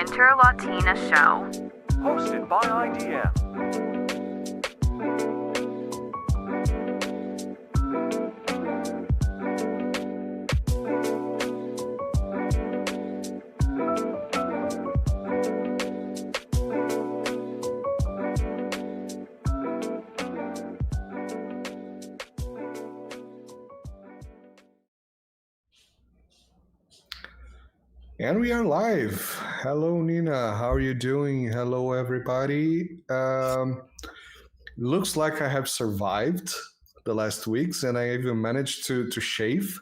Winter Latina Show. Hosted by IDM. And we are live. Hello, Nina. How are you doing? Hello, everybody. Looks like I have survived the last weeks, and I even managed to shave,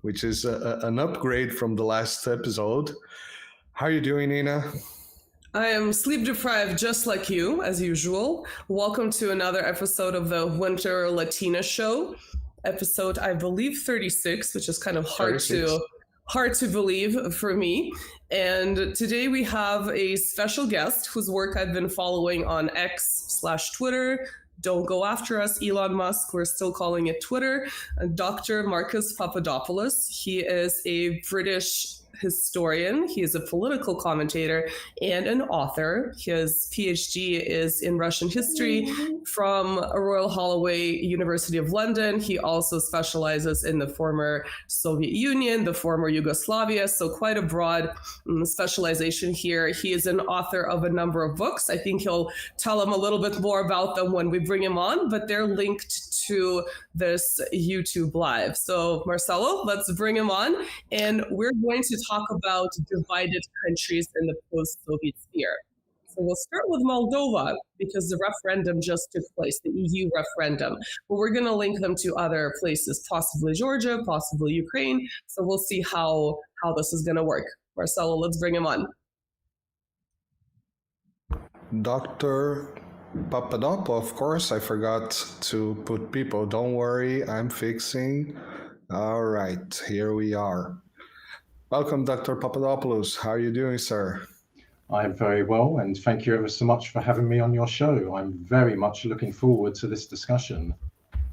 which is an upgrade from the last episode. How are you doing, Nina? I am sleep deprived just like you, as usual. Welcome to another episode of the Winter Latina Show. Episode, I believe, 36, which is kind of hard to believe for me. And today we have a special guest whose work I've been following on X/Twitter. Don't go after us, Elon Musk. We're still calling it Twitter. Dr. Marcus Papadopoulos. He is a British historian. He is a political commentator and an author. His PhD is in Russian history from Royal Holloway, University of London. He also specializes in the former Soviet Union, the former Yugoslavia, so quite a broad specialization here. He is an author of a number of books. I think he'll tell him a little bit more about them when we bring him on, but they're linked to this YouTube live. So Marcelo, let's bring him on. And we're going to talk about divided countries in the post-Soviet sphere. So we'll start with Moldova because the referendum just took place, the EU referendum. But we're going to link them to other places, possibly Georgia, possibly Ukraine. So we'll see how this is going to work. Marcelo, let's bring him on. Dr. Papadopoulos, of course, I forgot to put people. Don't worry, I'm fixing. All right, here we are. Welcome, Dr. Papadopoulos. How are you doing, sir? I'm very well, and thank you ever so much for having me on your show. I'm very much looking forward to this discussion.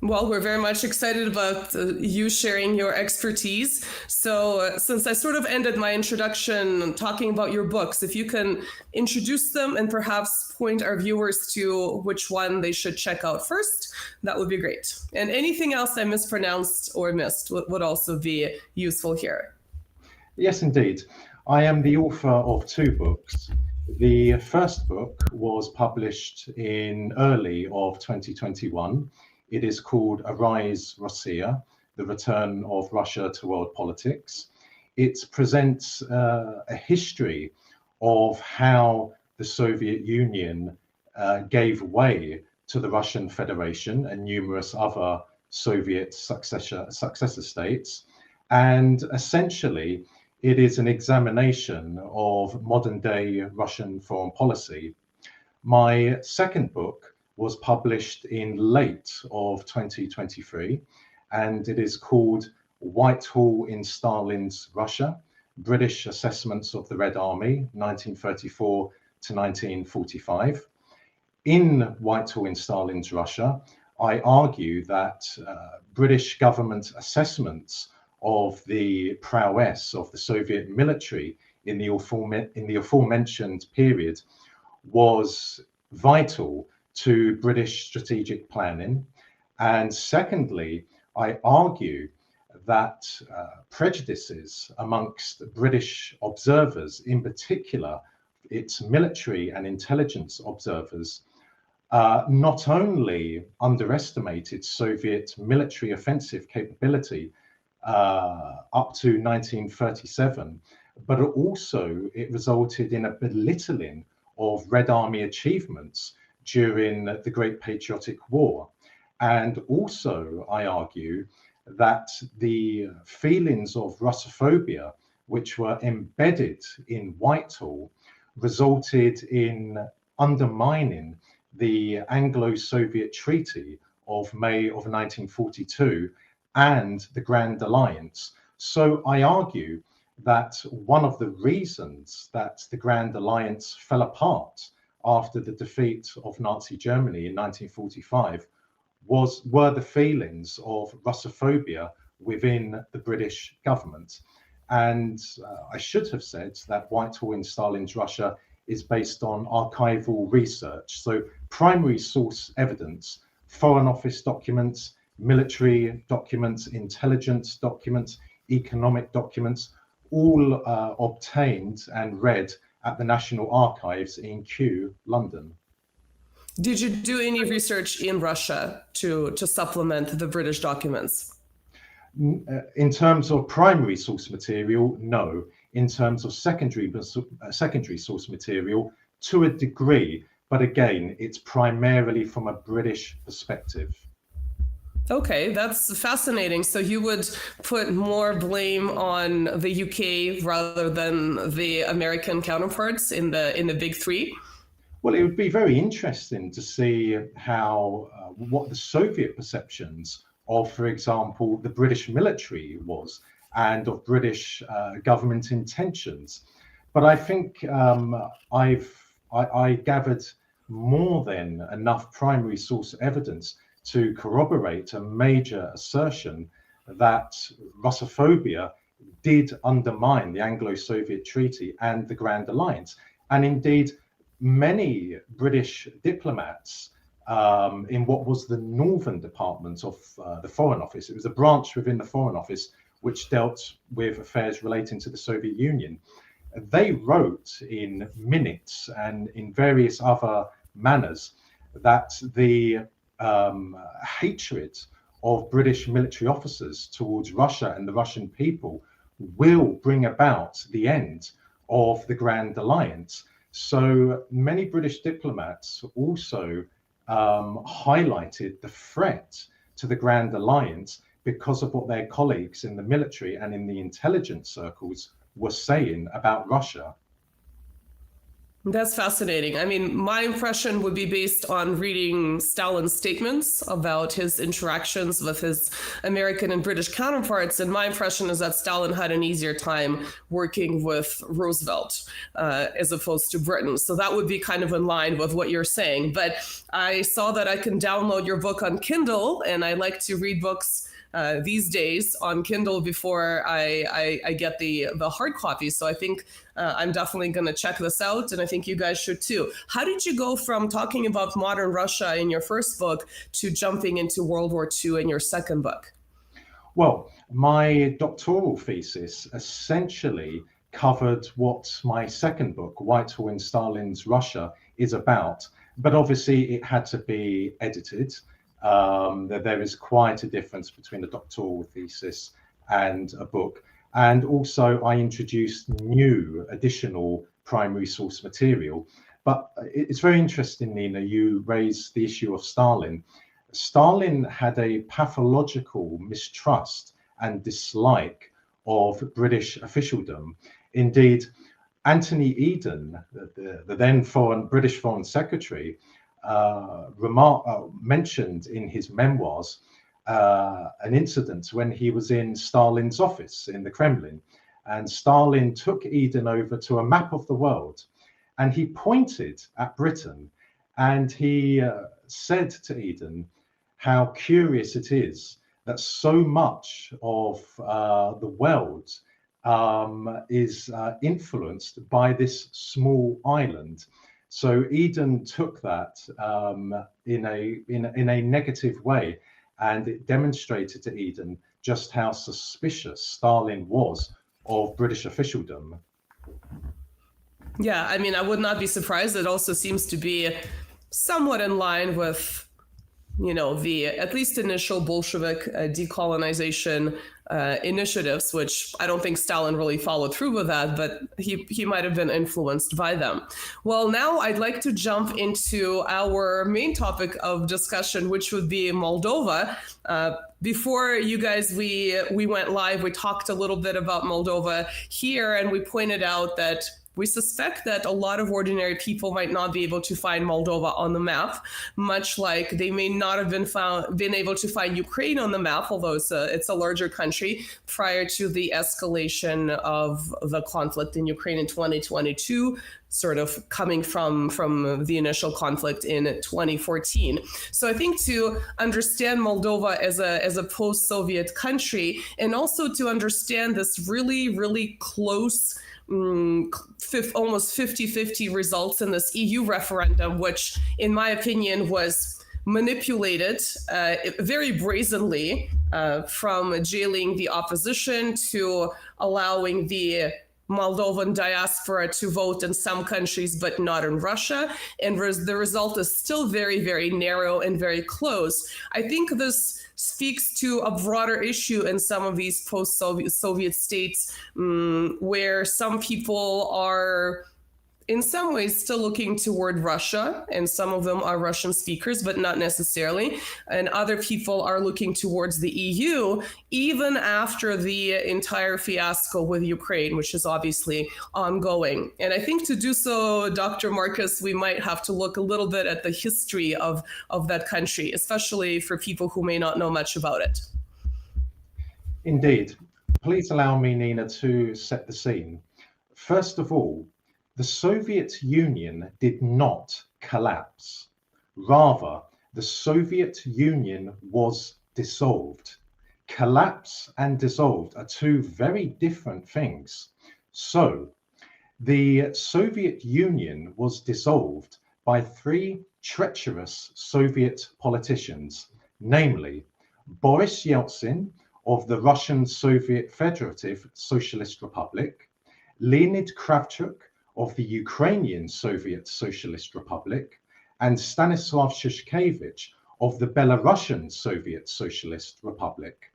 Well, we're very much excited about you sharing your expertise. So since I sort of ended my introduction talking about your books, if you can introduce them and perhaps point our viewers to which one they should check out first, that would be great. And anything else I mispronounced or missed would also be useful here. Yes, indeed. I am the author of two books. The first book was published in early of 2021. It is called Arise Russia, The Return of Russia to World Politics. It presents a history of how the Soviet Union gave way to the Russian Federation and numerous other Soviet successor states. And essentially, it is an examination of modern-day Russian foreign policy. My second book was published in late of 2023, and it is called Whitehall in Stalin's Russia, British Assessments of the Red Army, 1934 to 1945. In Whitehall in Stalin's Russia, I argue that British government assessments of the prowess of the Soviet military in the aforementioned period was vital to British strategic planning. And secondly, I argue that prejudices amongst British observers, in particular its military and intelligence observers, not only underestimated Soviet military offensive capability up to 1937, but also it resulted in a belittling of Red Army achievements during the Great Patriotic War. And also, I argue that the feelings of Russophobia, which were embedded in Whitehall, resulted in undermining the Anglo-Soviet Treaty of May of 1942 and the Grand Alliance. So I argue that one of the reasons that the Grand Alliance fell apart after the defeat of Nazi Germany in 1945 were the feelings of Russophobia within the British government. And I should have said that Whitehall in Stalin's Russia is based on archival research. So primary source evidence, Foreign Office documents, military documents, intelligence documents, economic documents, all obtained and read at the National Archives in Kew, London. Did you do any research in Russia to supplement the British documents? In terms of primary source material, no. In terms of secondary source material, to a degree, but again, it's primarily from a British perspective. Okay, that's fascinating. So you would put more blame on the UK rather than the American counterparts in the big three? Well, it would be very interesting to see how what the Soviet perceptions of, for example, the British military was, and of British government intentions. But I think I gathered more than enough primary source evidence to corroborate a major assertion that Russophobia did undermine the Anglo-Soviet Treaty and the Grand Alliance. And indeed, many British diplomats in what was the Northern Department of the Foreign Office, it was a branch within the Foreign Office which dealt with affairs relating to the Soviet Union. They wrote in minutes and in various other manners that the hatred of British military officers towards Russia and the Russian people will bring about the end of the Grand Alliance. So many British diplomats also highlighted the threat to the Grand Alliance because of what their colleagues in the military and in the intelligence circles were saying about Russia. That's fascinating. I mean, my impression would be based on reading Stalin's statements about his interactions with his American and British counterparts. And my impression is that Stalin had an easier time working with Roosevelt as opposed to Britain. So that would be kind of in line with what you're saying. But I saw that I can download your book on Kindle, and I like to read books these days on Kindle before I get the hard copy. So I think I'm definitely going to check this out, and I think you guys should too. How did you go from talking about modern Russia in your first book to jumping into World War II in your second book? Well, my doctoral thesis essentially covered what my second book, Whitehall in Stalin's Russia, is about. But obviously it had to be edited. There is quite a difference between a doctoral thesis and a book. And also I introduced new additional primary source material. But it's very interesting, Nina, you raised the issue of Stalin. Stalin had a pathological mistrust and dislike of British officialdom. Indeed, Anthony Eden, the then British Foreign Secretary, mentioned in his memoirs an incident when he was in Stalin's office in the Kremlin, and Stalin took Eden over to a map of the world, and he pointed at Britain, and he said to Eden how curious it is that so much of the world is influenced by this small island. So Eden took that in a negative way, and it demonstrated to Eden just how suspicious Stalin was of British officialdom. Yeah, I mean, I would not be surprised. It also seems to be somewhat in line with, you know, the at least initial Bolshevik decolonization initiatives, which I don't think Stalin really followed through with that, but he might have been influenced by them. Well, now I'd like to jump into our main topic of discussion, which would be Moldova. Before you guys, we went live, we talked a little bit about Moldova here, and we pointed out that we suspect that a lot of ordinary people might not be able to find Moldova on the map, much like they may not have been able to find Ukraine on the map, although it's a larger country, prior to the escalation of the conflict in Ukraine in 2022, sort of coming from the initial conflict in 2014. So I think to understand Moldova as a post-Soviet country, and also to understand this really, really close almost 50-50 results in this EU referendum, which in my opinion was manipulated very brazenly, from jailing the opposition to allowing the Moldovan diaspora to vote in some countries, but not in Russia. And the result is still very, very narrow and very close. I think this speaks to a broader issue in some of these post-Soviet states, where some people are in some ways still looking toward Russia, and some of them are Russian speakers, but not necessarily. And other people are looking towards the EU, even after the entire fiasco with Ukraine, which is obviously ongoing. And I think to do so, Dr. Marcus, we might have to look a little bit at the history of that country, especially for people who may not know much about it. Indeed. Please allow me, Nina, to set the scene. First of all, the Soviet Union did not collapse. Rather, the Soviet Union was dissolved. Collapse and dissolved are two very different things. So, the Soviet Union was dissolved by three treacherous Soviet politicians, namely Boris Yeltsin of the Russian Soviet Federative Socialist Republic, Leonid Kravchuk of the Ukrainian Soviet Socialist Republic, and Stanislav Shushkevich of the Belarusian Soviet Socialist Republic.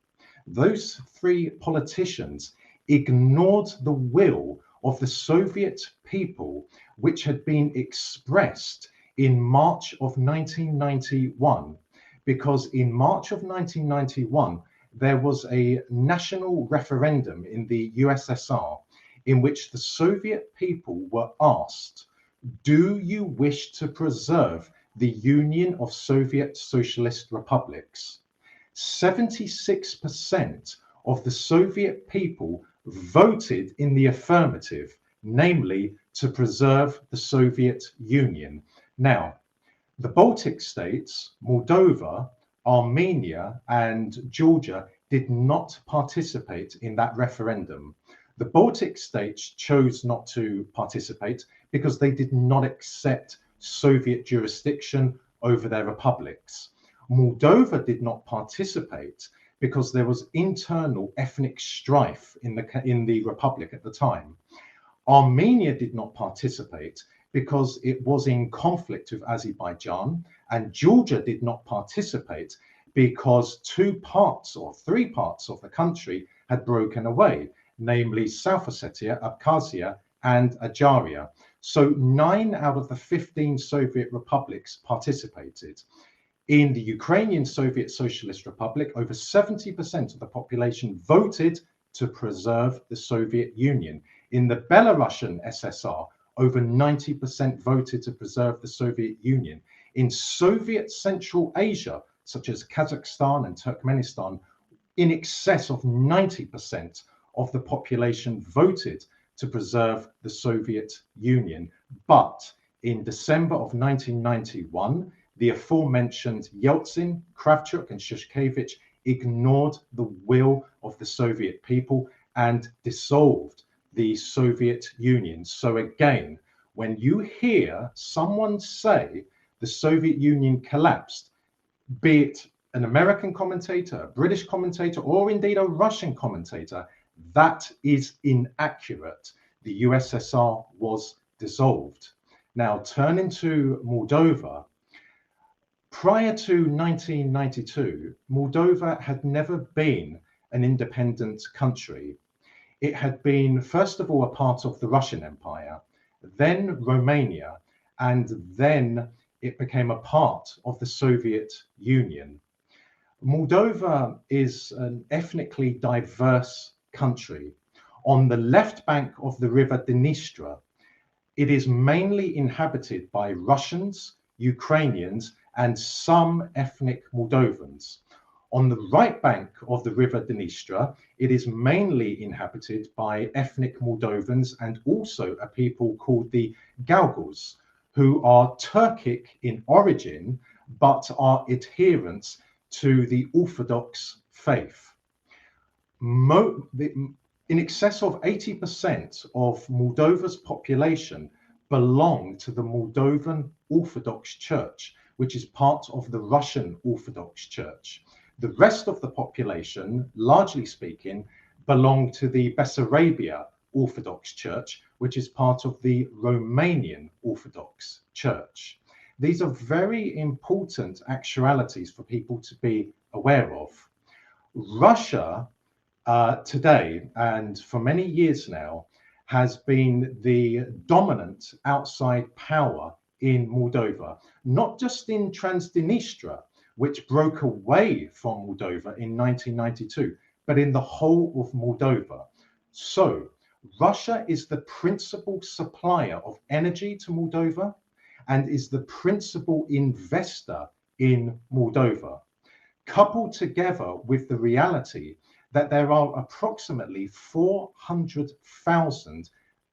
Those three politicians ignored the will of the Soviet people, which had been expressed in March of 1991, because in March of 1991, there was a national referendum in the USSR in which the Soviet people were asked, do you wish to preserve the Union of Soviet Socialist Republics? 76% of the Soviet people voted in the affirmative, namely to preserve the Soviet Union. Now, the Baltic states, Moldova, Armenia, and Georgia did not participate in that referendum. The Baltic states chose not to participate because they did not accept Soviet jurisdiction over their republics. Moldova did not participate because there was internal ethnic strife in the republic at the time. Armenia did not participate because it was in conflict with Azerbaijan, and Georgia did not participate because three parts of the country had broken away, namely South Ossetia, Abkhazia, and Adjaria. So 9 out of the 15 Soviet republics participated. In the Ukrainian Soviet Socialist Republic, over 70% of the population voted to preserve the Soviet Union. In the Belarusian SSR, over 90% voted to preserve the Soviet Union. In Soviet Central Asia, such as Kazakhstan and Turkmenistan, in excess of 90% of the population voted to preserve the Soviet Union. But in December of 1991, the aforementioned Yeltsin, Kravchuk, and Shushkevich ignored the will of the Soviet people and dissolved the Soviet Union. So again, when you hear someone say the Soviet Union collapsed, be it an American commentator, a British commentator, or indeed a Russian commentator, that is inaccurate. The USSR was dissolved. Now, turning to Moldova, prior to 1992, Moldova had never been an independent country. It had been, first of all, a part of the Russian Empire, then Romania, and then it became a part of the Soviet Union. Moldova is an ethnically diverse country. On the left bank of the river Dnistra, It is mainly inhabited by Russians, Ukrainians, and some ethnic Moldovans. On the right bank of the river Dnistra, it is mainly inhabited by ethnic Moldovans and also a people called the Galgos, who are Turkic in origin, but are adherents to the Orthodox faith. In excess of 80% of Moldova's population belong to the Moldovan Orthodox Church, which is part of the Russian Orthodox Church. The rest of the population, largely speaking, belong to the Bessarabia Orthodox Church, which is part of the Romanian Orthodox Church. These are very important actualities for people to be aware of. Russia today, and for many years now, has been the dominant outside power in Moldova, not just in Transnistria, which broke away from Moldova in 1992, but in the whole of Moldova. So Russia is the principal supplier of energy to Moldova and is the principal investor in Moldova, coupled together with the reality that there are approximately 400,000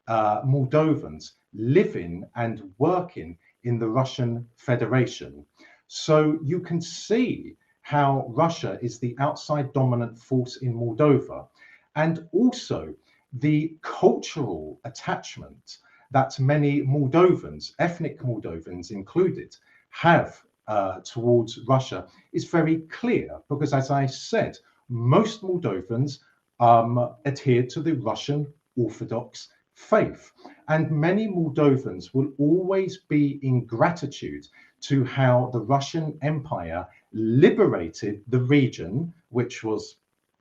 Moldovans living and working in the Russian Federation. So you can see how Russia is the outside dominant force in Moldova, and also the cultural attachment that many Moldovans, ethnic Moldovans included, have towards Russia is very clear, because as I said, most Moldovans adhere to the Russian Orthodox faith, and many Moldovans will always be in gratitude to how the Russian Empire liberated the region, which was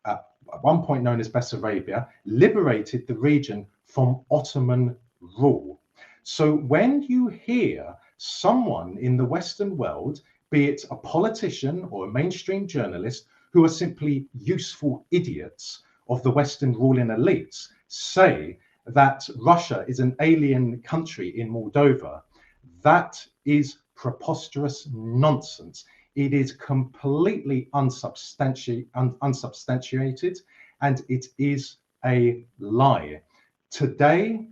at one point known as Bessarabia, liberated the region from Ottoman rule. So when you hear someone in the Western world, be it a politician or a mainstream journalist, who are simply useful idiots of the Western ruling elites, say that Russia is an alien country in Moldova, that is preposterous nonsense. It is completely unsubstantiated, and it is a lie. Today,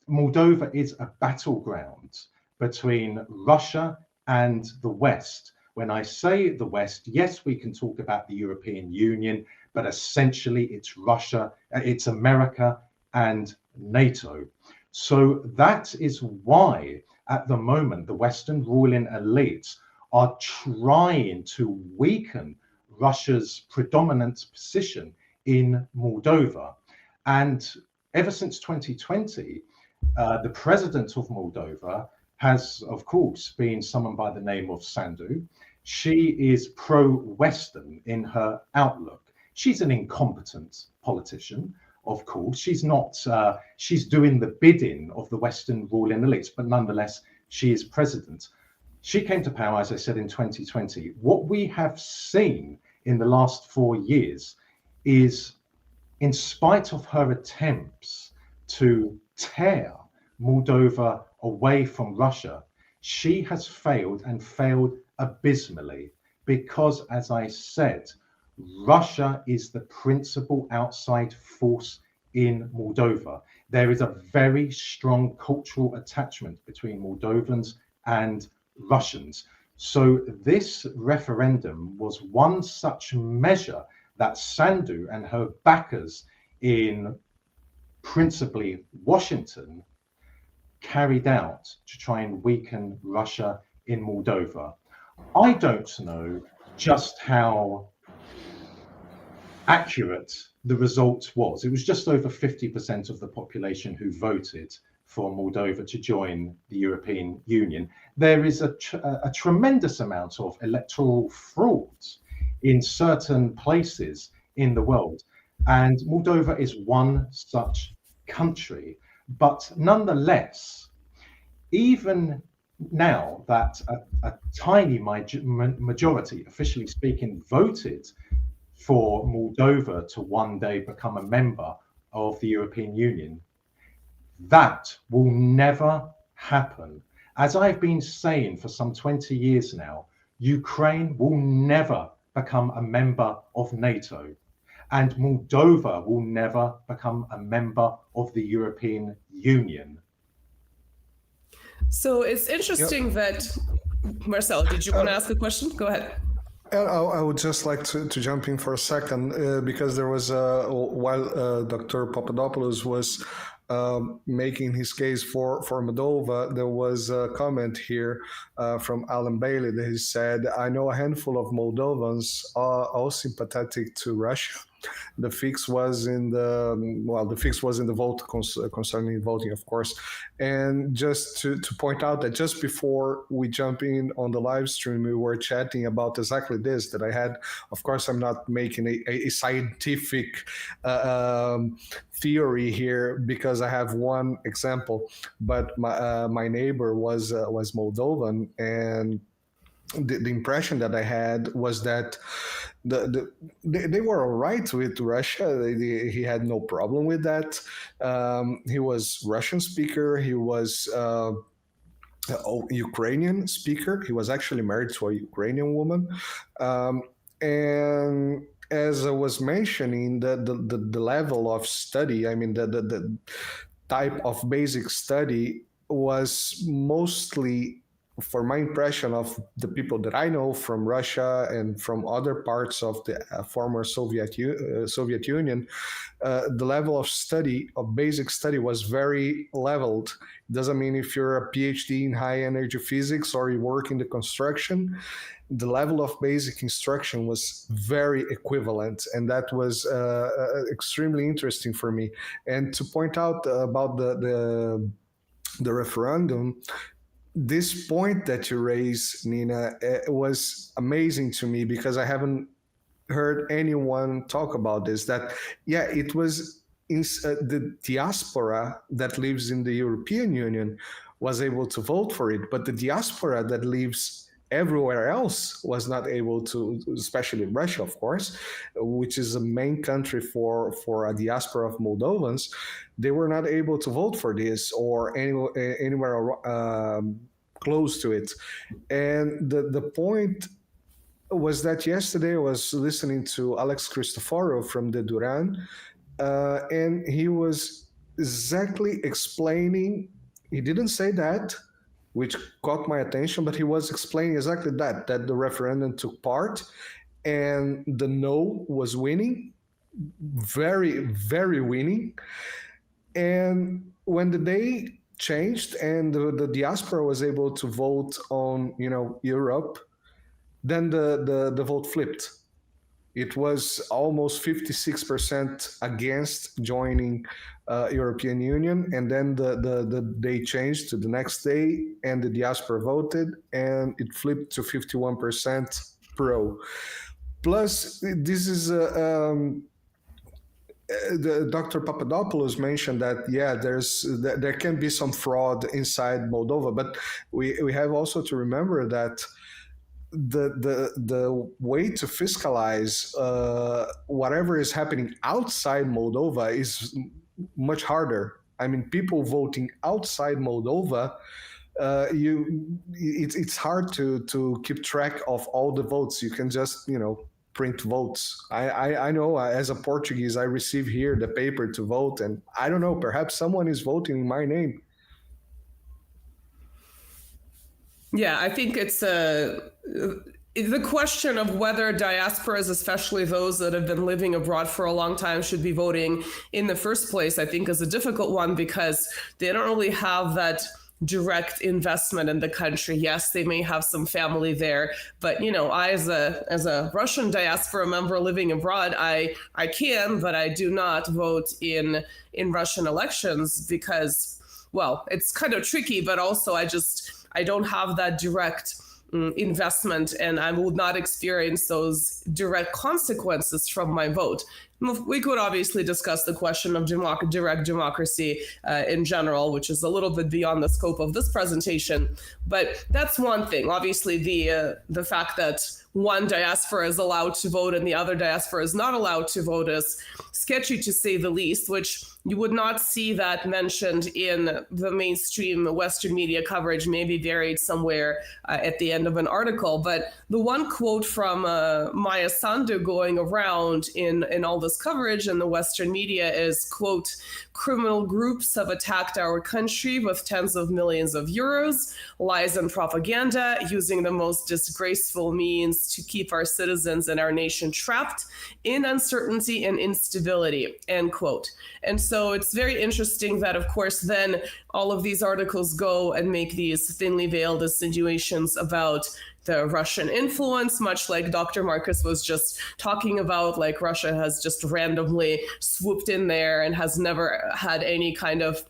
Moldova is a battleground between Russia and the West. When I say the West, yes, we can talk about the European Union, but essentially it's Russia, it's America and NATO. So that is why at the moment the Western ruling elites are trying to weaken Russia's predominant position in Moldova. And ever since 2020, the president of Moldova has, of course, been someone by the name of Sandu. She is pro-Western in her outlook. She's an incompetent politician, of course. She's not, she's doing the bidding of the Western ruling elites, but nonetheless, she is president. She came to power, as I said, in 2020. What we have seen in the last 4 years is, in spite of her attempts to tear Moldova away from Russia, she has failed, and failed abysmally, because, as I said, Russia is the principal outside force in Moldova. There is a very strong cultural attachment between Moldovans and Russians. So this referendum was one such measure that Sandu and her backers in principally Washington carried out to try and weaken Russia in Moldova. I don't know just how accurate the result was. It was just over 50% of the population who voted for Moldova to join the European Union. There is a tremendous amount of electoral fraud in certain places in the world, and Moldova is one such country. But nonetheless, even now that a tiny majority, officially speaking, voted for Moldova to one day become a member of the European Union, That will never happen. As I've been saying for some 20 years now, Ukraine will never become a member of NATO, and Moldova will never become a member of the European Union. So it's interesting that, Marcel, did you want to ask a question? Go ahead. I would just like to jump in for a second because there was while Dr. Papadopoulos was making his case for Moldova, there was a comment here from Alan Bailey that he said, "I know a handful of Moldovans are all sympathetic to Russia." The fix was in the vote concerning voting, of course. And just to point out that just before we jump in on the live stream, we were chatting about exactly this, that I had, of course, I'm not making a scientific theory here because I have one example, but my neighbor was Moldovan, and the impression that I had was that they were all right with Russia. He had no problem with that. He was Russian speaker. He was Ukrainian speaker. He was actually married to a Ukrainian woman. And as I was mentioning, the level of study, I mean, the type of basic study was mostly, for my impression of the people that I know from Russia and from other parts of the former Soviet Union, the level of study, of basic study, was very leveled. It doesn't mean if you're a PhD in high energy physics or you work in the construction, the level of basic instruction was very equivalent, and that was extremely interesting for me. And to point out about the referendum, this point that you raised, Nina, was amazing to me because I haven't heard anyone talk about this. That, yeah, it was the diaspora that lives in the European Union was able to vote for it, but the diaspora that lives everywhere else was not able to, especially Russia, of course, which is the main country for a diaspora of Moldovans. They were not able to vote for this or anywhere close to it. And the point was that yesterday I was listening to Alex Cristoforo from the Duran, and he was exactly explaining, he didn't say that, which caught my attention, but he was explaining exactly that the referendum took part and the no was winning, very, very winning. And when the day changed and the diaspora was able to vote on, Europe, then the vote flipped. It was almost 56% against joining European Union, and then the day changed to the next day, and the diaspora voted, and it flipped to 51% pro. Plus, this is Dr. Papadopoulos mentioned that there can be some fraud inside Moldova, but we have also to remember that the way to fiscalize whatever is happening outside Moldova is much harder. I mean, people voting outside Moldova, it's hard to keep track of all the votes. You can just print votes. I know as a Portuguese, I receive here the paper to vote, and I don't know, perhaps someone is voting in my name. Yeah, I think it's the question of whether diasporas, especially those that have been living abroad for a long time, should be voting in the first place, I think is a difficult one because they don't really have that direct investment in the country. Yes, they may have some family there, but I as a Russian diaspora member living abroad, I can, but I do not vote in Russian elections because, well, it's kind of tricky, but also I don't have that direct investment, and I will not experience those direct consequences from my vote. We could obviously discuss the question of direct democracy in general, which is a little bit beyond the scope of this presentation. But that's one thing. Obviously, the fact that one diaspora is allowed to vote and the other diaspora is not allowed to vote is sketchy, to say the least, which you would not see that mentioned in the mainstream Western media coverage, maybe buried somewhere at the end of an article. But the one quote from Maya Sandu going around in all this coverage in the Western media is, quote, "Criminal groups have attacked our country with tens of millions of euros, lies and propaganda, using the most disgraceful means to keep our citizens and our nation trapped in uncertainty and instability," end quote. And so it's very interesting that, of course, then all of these articles go and make these thinly veiled insinuations about the Russian influence, much like Dr. Marcus was just talking about, like Russia has just randomly swooped in there and has never had any kind of,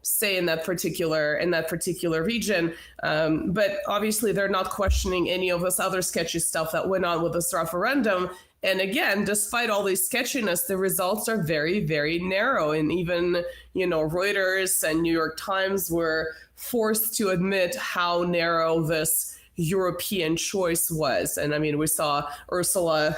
say in that particular region. But obviously they're not questioning any of this other sketchy stuff that went on with this referendum. And again, despite all these sketchiness, the results are very, very narrow. And even, Reuters and New York Times were forced to admit how narrow this European choice was. And I mean, we saw Ursula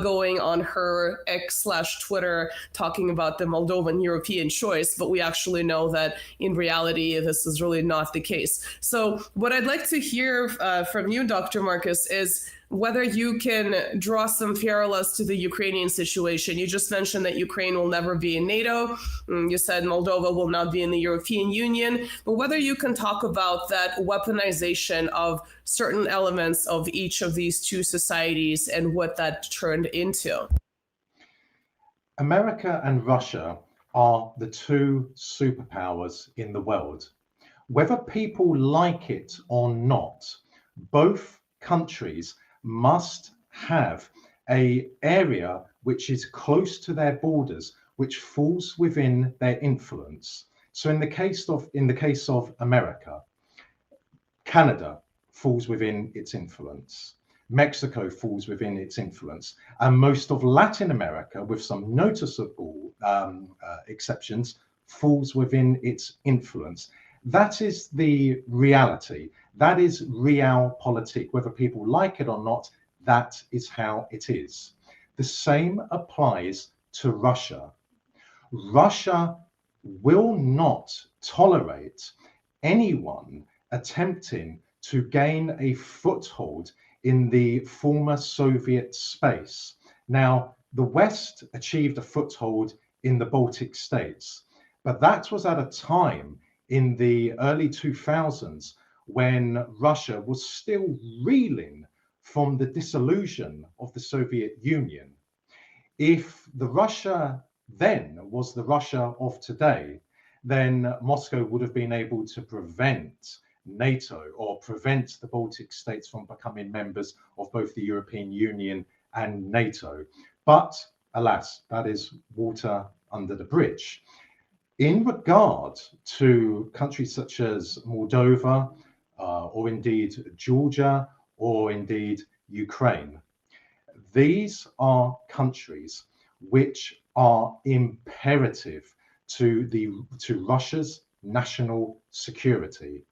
going on her X/Twitter talking about the Moldovan European choice, but we actually know that in reality, this is really not the case. So what I'd like to hear from you, Dr. Marcus, is whether you can draw some parallels to the Ukrainian situation. You just mentioned that Ukraine will never be in NATO. You said Moldova will not be in the European Union, but whether you can talk about that weaponization of certain elements of each of these two societies and what that turned into. America and Russia are the two superpowers in the world. Whether people like it or not, both countries must have an area which is close to their borders, which falls within their influence. So in the case of America, Canada falls within its influence. Mexico falls within its influence, and most of Latin America, with some noticeable exceptions, falls within its influence. That is the reality. That is realpolitik. Whether people like it or not, that is how it is. The same applies to Russia. Russia will not tolerate anyone attempting to gain a foothold in the former Soviet space. Now, the West achieved a foothold in the Baltic states, but that was at a time in the early 2000s when Russia was still reeling from the dissolution of the Soviet Union. If the Russia then was the Russia of today, then Moscow would have been able to prevent NATO or prevent the Baltic states from becoming members of both the European Union and NATO. But alas, that is water under the bridge. In regard to countries such as Moldova, or indeed Georgia, or indeed Ukraine, these are countries which are imperative to Russia's national security.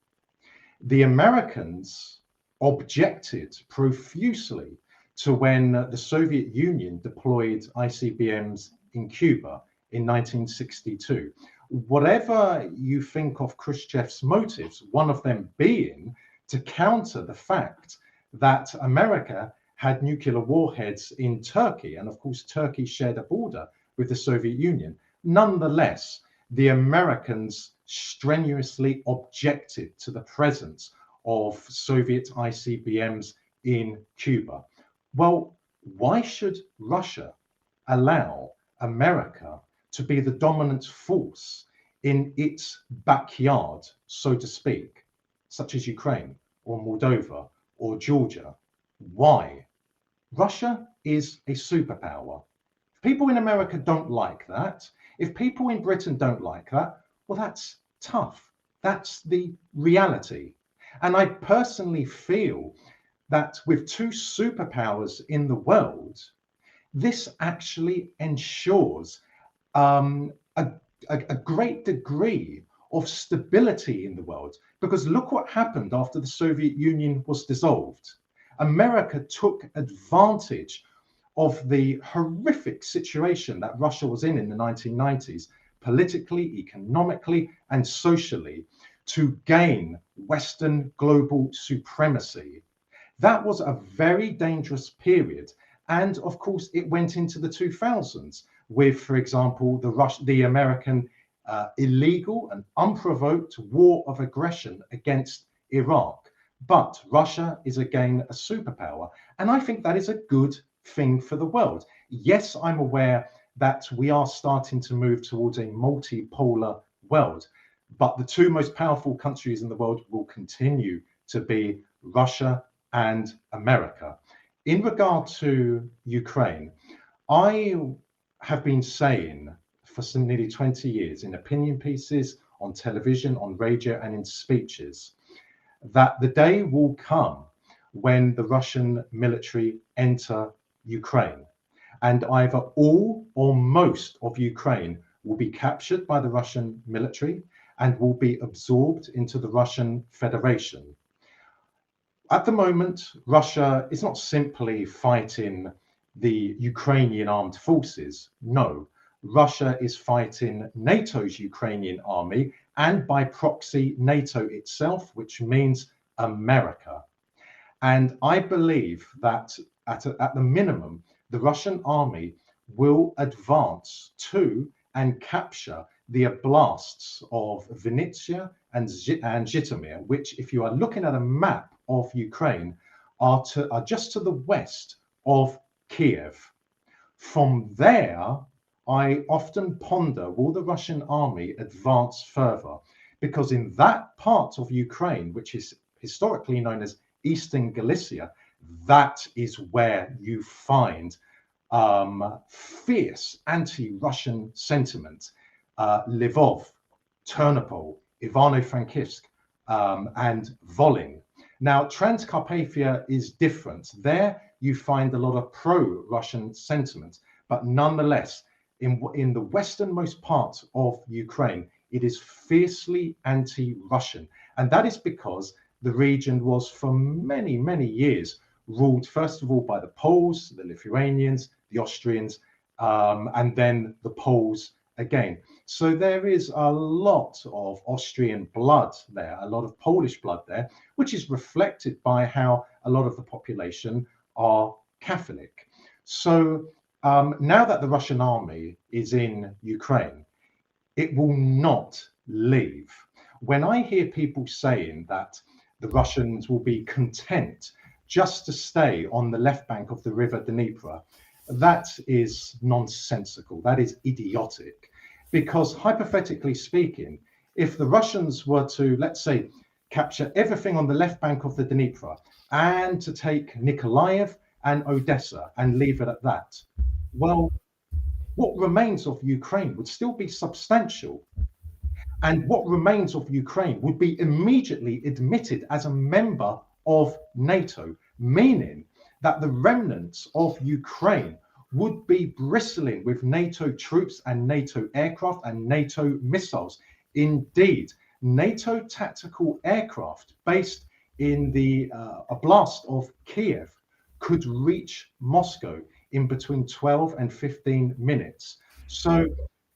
The Americans objected profusely to when the Soviet Union deployed ICBMs in Cuba in 1962. Whatever you think of Khrushchev's motives, one of them being to counter the fact that America had nuclear warheads in Turkey, and of course Turkey shared a border with the Soviet Union. Nonetheless, the Americans strenuously objected to the presence of Soviet ICBMs in Cuba. Well, why should Russia allow America to be the dominant force in its backyard, so to speak, such as Ukraine or Moldova or Georgia? Why? Russia is a superpower. If people in America don't like that, if people in Britain don't like that, well, that's tough. That's the reality. And I personally feel that with two superpowers in the world, this actually ensures a great degree of stability in the world. Because look what happened after the Soviet Union was dissolved. America took advantage of the horrific situation that Russia was in the 1990s, politically, economically, and socially, to gain Western global supremacy. That was a very dangerous period. And of course, it went into the 2000s with, for example, the American illegal and unprovoked war of aggression against Iraq. But Russia is again a superpower. And I think that is a good thing for the world. Yes, I'm aware that we are starting to move towards a multipolar world, but the two most powerful countries in the world will continue to be Russia and America. In regard to Ukraine, I have been saying for some nearly 20 years in opinion pieces, on television, on radio, and in speeches, that the day will come when the Russian military enter Ukraine, and either all or most of Ukraine will be captured by the Russian military and will be absorbed into the Russian Federation. At the moment, Russia is not simply fighting the Ukrainian armed forces. No, Russia is fighting NATO's Ukrainian army, and by proxy, NATO itself, which means America. And I believe that at the minimum, the Russian army will advance to and capture the oblasts of Vinnytsia and Zhytomyr, which, if you are looking at a map of Ukraine, are just to the west of Kiev. From there, I often ponder, will the Russian army advance further? Because in that part of Ukraine, which is historically known as Eastern Galicia, that is where you find fierce anti-Russian sentiment. Lvov, Ternopil, Ivano-Frankivsk, and Volyn. Now, Transcarpathia is different. There you find a lot of pro-Russian sentiment, but nonetheless, in the westernmost part of Ukraine, it is fiercely anti-Russian. And that is because the region was for many, many years ruled, first of all, by the Poles, the Lithuanians, the Austrians, and then the Poles again. So there is a lot of Austrian blood there, a lot of Polish blood there, which is reflected by how a lot of the population are Catholic. So now that the Russian army is in Ukraine, it will not leave. When I hear people saying that the Russians will be content just to stay on the left bank of the river Dnieper, that is nonsensical, that is idiotic. Because hypothetically speaking, if the Russians were to, let's say, capture everything on the left bank of the Dnieper and to take Nikolaev and Odessa and leave it at that, well, what remains of Ukraine would still be substantial. And what remains of Ukraine would be immediately admitted as a member of NATO, meaning that the remnants of Ukraine would be bristling with NATO troops and NATO aircraft and NATO missiles. Indeed, NATO tactical aircraft based in the oblast of Kiev could reach Moscow in between 12 and 15 minutes. So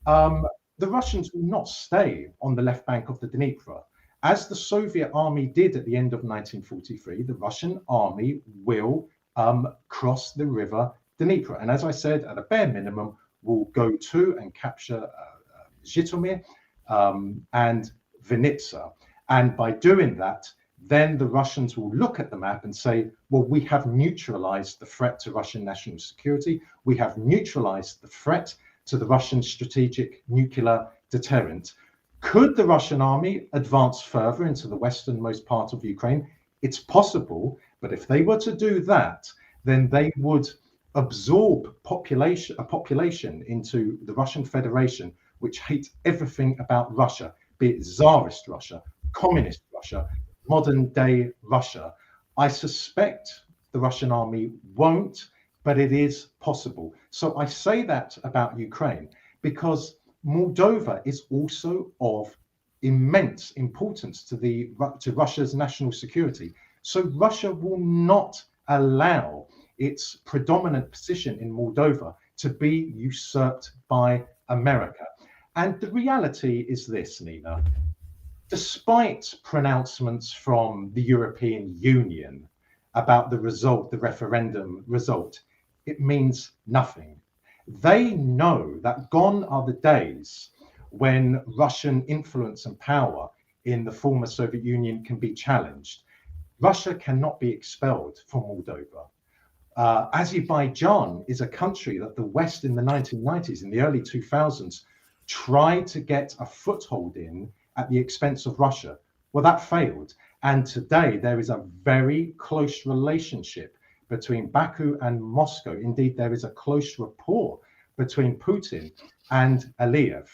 the Russians will not stay on the left bank of the Dnieper. As the Soviet army did at the end of 1943, the Russian army will cross the river Dnieper. And as I said, at a bare minimum, will go to and capture Zhytomyr and Vinnytsia. And by doing that, then the Russians will look at the map and say, well, we have neutralized the threat to Russian national security. We have neutralized the threat to the Russian strategic nuclear deterrent. Could the Russian army advance further into the westernmost part of Ukraine? It's possible, but if they were to do that, then they would absorb a population into the Russian Federation, which hates everything about Russia, be it Tsarist Russia, communist Russia, modern day Russia. I suspect the Russian army won't but it is possible. So I say that about Ukraine because Moldova is also of immense importance to Russia's national security. So Russia will not allow its predominant position in Moldova to be usurped by America. And the reality is this, Nina. Despite pronouncements from the European Union about the result, the referendum result, it means nothing. They know that gone are the days when Russian influence and power in the former Soviet Union can be challenged. Russia cannot be expelled from Moldova. Azerbaijan is a country that the West in the 1990s, in the early 2000s, tried to get a foothold in at the expense of Russia. Well, that failed. And today there is a very close relationship between Baku and Moscow. Indeed, there is a close rapport between Putin and Aliyev.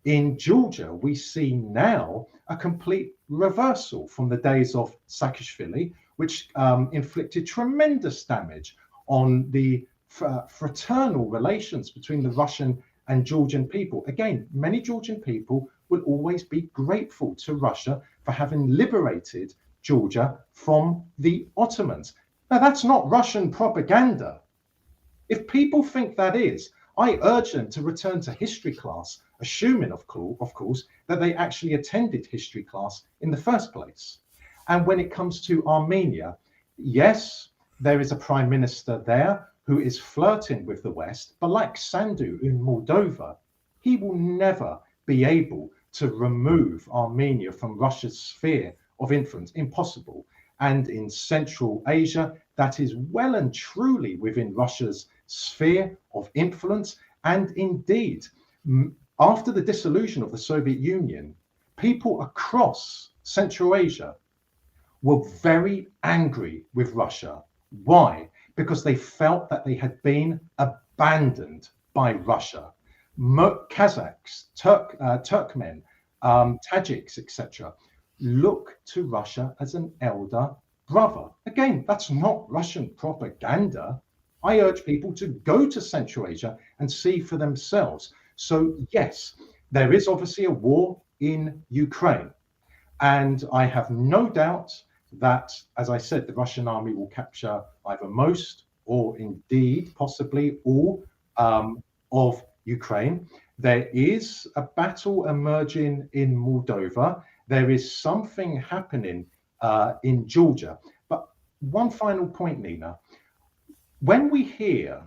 In Georgia, we see now a complete reversal from the days of Saakashvili, which inflicted tremendous damage on the fraternal relations between the Russian and Georgian people. Again, many Georgian people will always be grateful to Russia for having liberated Georgia from the Ottomans. Now, that's not Russian propaganda. If people think that is, I urge them to return to history class, assuming, of course, that they actually attended history class in the first place. And when it comes to Armenia, yes, there is a prime minister there who is flirting with the West, but like Sandu in Moldova, he will never be able to remove Armenia from Russia's sphere of influence. Impossible. And in Central Asia, that is well and truly within Russia's sphere of influence. And indeed, after the dissolution of the Soviet Union, people across Central Asia were very angry with Russia. Why? Because they felt that they had been abandoned by Russia. Kazakhs, Turkmen, Tajiks, etc., look to Russia as an elder brother. Again, that's not Russian propaganda. I urge people to go to Central Asia and see for themselves. So yes, there is obviously a war in Ukraine. And I have no doubt that, as I said, the Russian army will capture either most or indeed possibly all of Ukraine. There is a battle emerging in Moldova. There is something happening in Georgia. But one final point, Nina. When we hear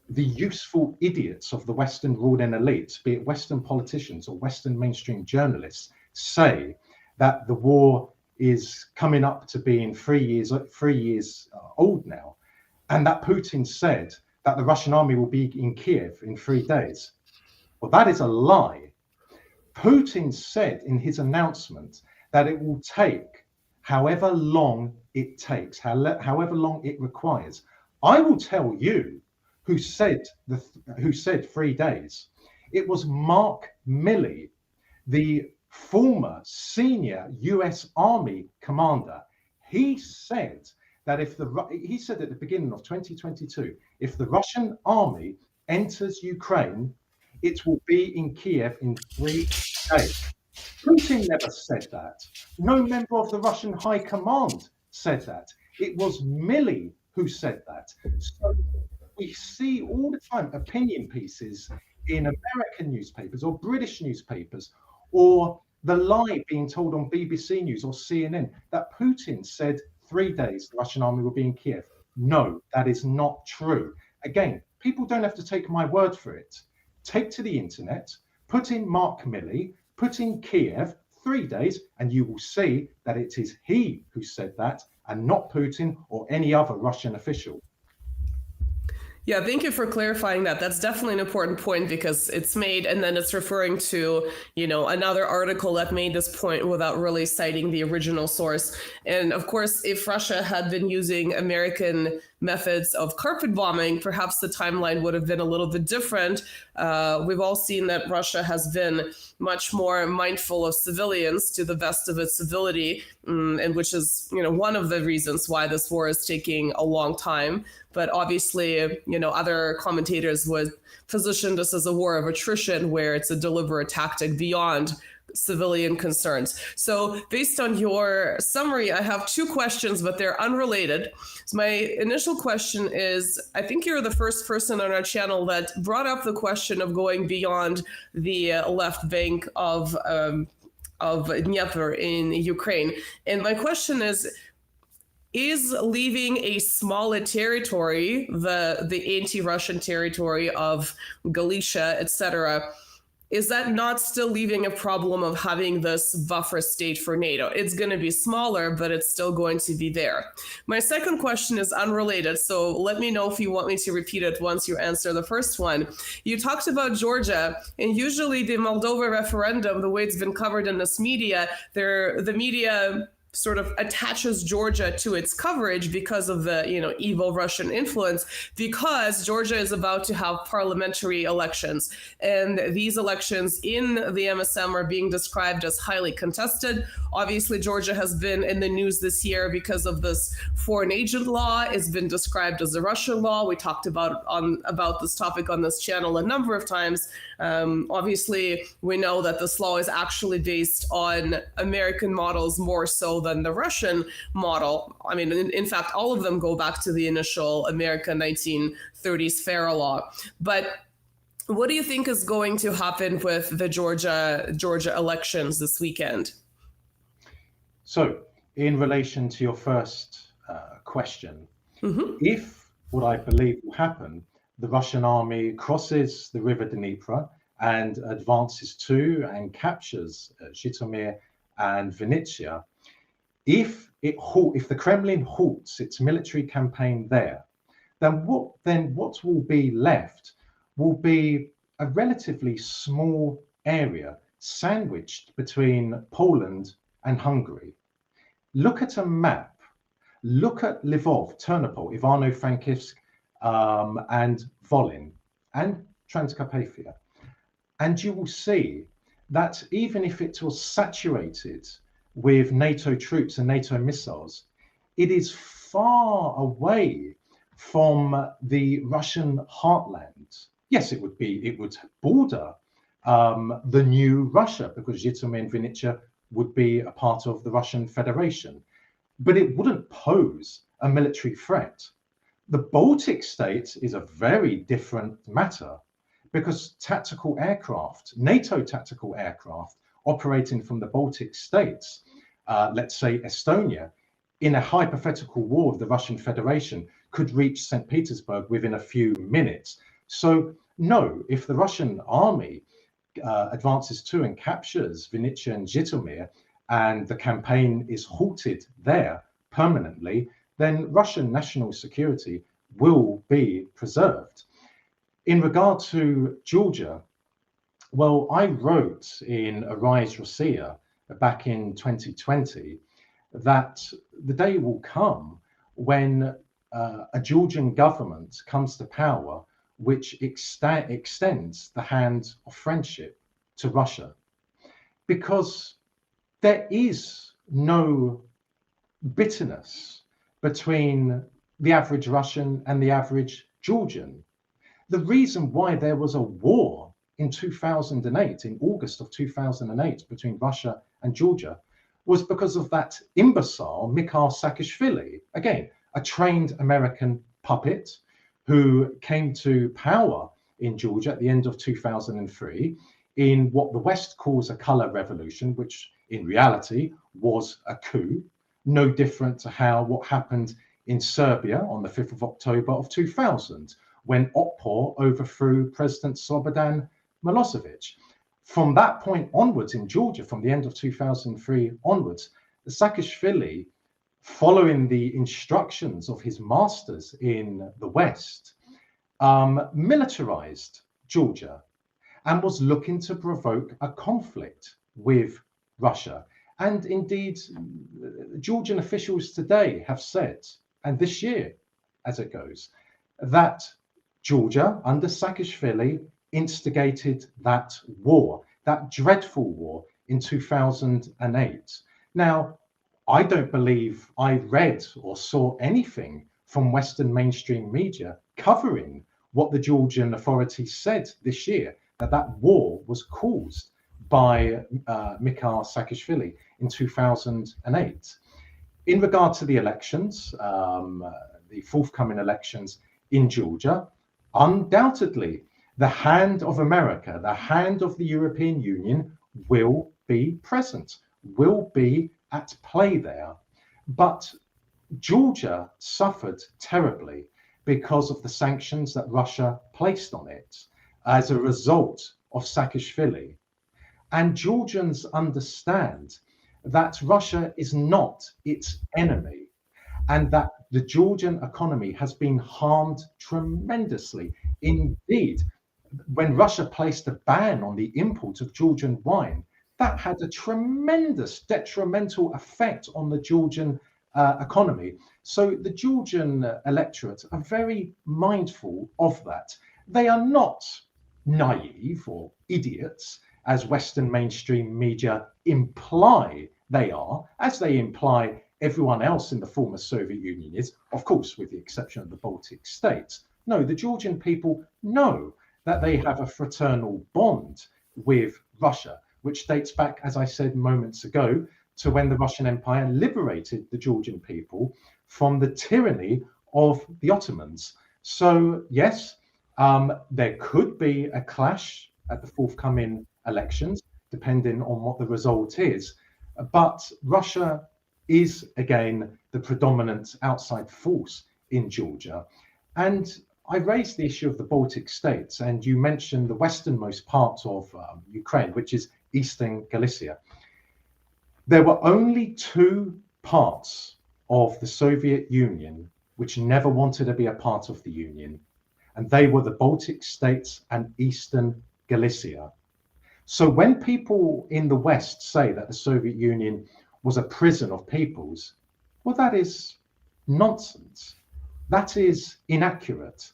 the useful idiots of the Western ruling elites, be it Western politicians or Western mainstream journalists, say that the war is coming up to being 3 years old now, and that Putin said that the Russian army will be in Kiev in 3 days. Well, that is a lie. Putin said in his announcement that it will take however long it takes, however long it requires. I will tell you who said 3 days. It was Mark Milley, the former senior US Army commander. He said that he said at the beginning of 2022, if the Russian army enters Ukraine, it will be in Kiev in 3 days. Putin never said that. No member of the Russian High Command said that. It was Milley who said that. So we see all the time opinion pieces in American newspapers or British newspapers, or the lie being told on BBC News or CNN that Putin said 3 days the Russian army will be in Kiev. No, that is not true. Again, people don't have to take my word for it. Take to the internet, put in Mark Milley, put in Kiev 3 days, and you will see that it is he who said that and not Putin or any other Russian official. Yeah, thank you for clarifying that. That's definitely an important point because it's made and then it's referring to, another article that made this point without really citing the original source. And of course, if Russia had been using American methods of carpet bombing, perhaps the timeline would have been a little bit different. We've all seen that Russia has been much more mindful of civilians to the best of its ability and which is, one of the reasons why this war is taking a long time. But obviously, other commentators would position this as a war of attrition, where it's a deliberate tactic beyond civilian concerns. So based on your summary, I have two questions, but they're unrelated. So my initial question is, I think you're the first person on our channel that brought up the question of going beyond the left bank of Dnieper in Ukraine. And my question is leaving a smaller territory, the anti-Russian territory of Galicia, etc., is that not still leaving a problem of having this buffer state for NATO? It's going to be smaller, but it's still going to be there. My second question is unrelated, so let me know if you want me to repeat it once you answer the first one. You talked about Georgia, and usually the Moldova referendum, the way it's been covered in this media, the media sort of attaches Georgia to its coverage because of the, evil Russian influence, because Georgia is about to have parliamentary elections. And these elections in the MSM are being described as highly contested. Obviously, Georgia has been in the news this year because of this foreign agent law. It's been described as a Russian law. We talked about this topic on this channel a number of times. Obviously, we know that this law is actually based on American models more so than the Russian model. I mean, in fact, all of them go back to the initial American 1930s FARA law. But what do you think is going to happen with the Georgia elections this weekend? So, in relation to your first question, if what I believe will happen, the Russian army crosses the river Dnieper and advances to and captures Zhytomyr and Vinnytsia, if the Kremlin halts its military campaign there, then what will be left will be a relatively small area sandwiched between Poland and Hungary. Look at a map. Look at Lvov, Ternopil, Ivano-Frankivsk, and Volyn, and Transcarpathia. And you will see that even if it was saturated with NATO troops and NATO missiles, it is far away from the Russian heartland. Yes, it would border the new Russia, because Zhytomyr and Vinnytsia would be a part of the Russian Federation, but it wouldn't pose a military threat. The Baltic states is a very different matter, because tactical aircraft, NATO tactical aircraft operating from the Baltic states, let's say Estonia, in a hypothetical war of the Russian Federation, could reach St. Petersburg within a few minutes. So no, if the Russian army advances to and captures Vinnytsia and Zhytomyr, and the campaign is halted there permanently, then Russian national security will be preserved. In regard to Georgia, well, I wrote in Arise Russia back in 2020 that the day will come when a Georgian government comes to power which extends the hand of friendship to Russia, because there is no bitterness between the average Russian and the average Georgian. The reason why there was a war in 2008, in August of 2008, between Russia and Georgia, was because of that imbecile Mikhail Saakashvili, again, a trained American puppet who came to power in Georgia at the end of 2003 in what the West calls a color revolution, which in reality was a coup, no different to what happened in Serbia on the 5th of October of 2000, when Otpor overthrew President Slobodan Milosevic. From that point onwards in Georgia, from the end of 2003 onwards, Saakashvili, following the instructions of his masters in the West, militarized Georgia and was looking to provoke a conflict with Russia. And indeed, Georgian officials today have said, and this year as it goes, that Georgia under Saakashvili instigated that war, that dreadful war in 2008. Now, I don't believe I read or saw anything from Western mainstream media covering what the Georgian authorities said this year, that war was caused by Mikhail Saakashvili in 2008. In regard to the elections, the forthcoming elections in Georgia, undoubtedly, the hand of America, the hand of the European Union will be present, will be at play there. But Georgia suffered terribly because of the sanctions that Russia placed on it as a result of Saakashvili. And Georgians understand that Russia is not its enemy, and that the Georgian economy has been harmed tremendously. Indeed, when Russia placed a ban on the import of Georgian wine, that had a tremendous detrimental effect on the Georgian economy. So the Georgian electorate are very mindful of that. They are not naive or idiots, as Western mainstream media imply they are, as they imply everyone else in the former Soviet Union is, of course, with the exception of the Baltic states. No, the Georgian people know that they have a fraternal bond with Russia, which dates back, as I said moments ago, to when the Russian Empire liberated the Georgian people from the tyranny of the Ottomans. So, yes, there could be a clash at the forthcoming elections, depending on what the result is. But Russia is, again, the predominant outside force in Georgia. And I raised the issue of the Baltic states, and you mentioned the westernmost part of Ukraine, which is Eastern Galicia. There were only two parts of the Soviet Union which never wanted to be a part of the Union, and they were the Baltic states and Eastern Galicia. So when people in the West say that the Soviet Union was a prison of peoples, well, that is nonsense. That is inaccurate.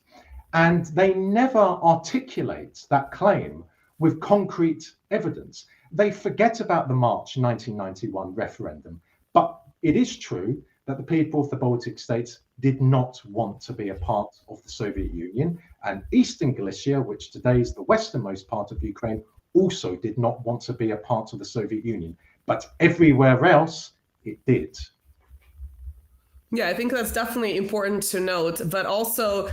And they never articulate that claim with concrete evidence. They forget about the March 1991 referendum. But it is true that the people of the Baltic states did not want to be a part of the Soviet Union. And Eastern Galicia, which today is the westernmost part of Ukraine, also did not want to be a part of the Soviet Union. But everywhere else, it did. Yeah, I think that's definitely important to note. But also,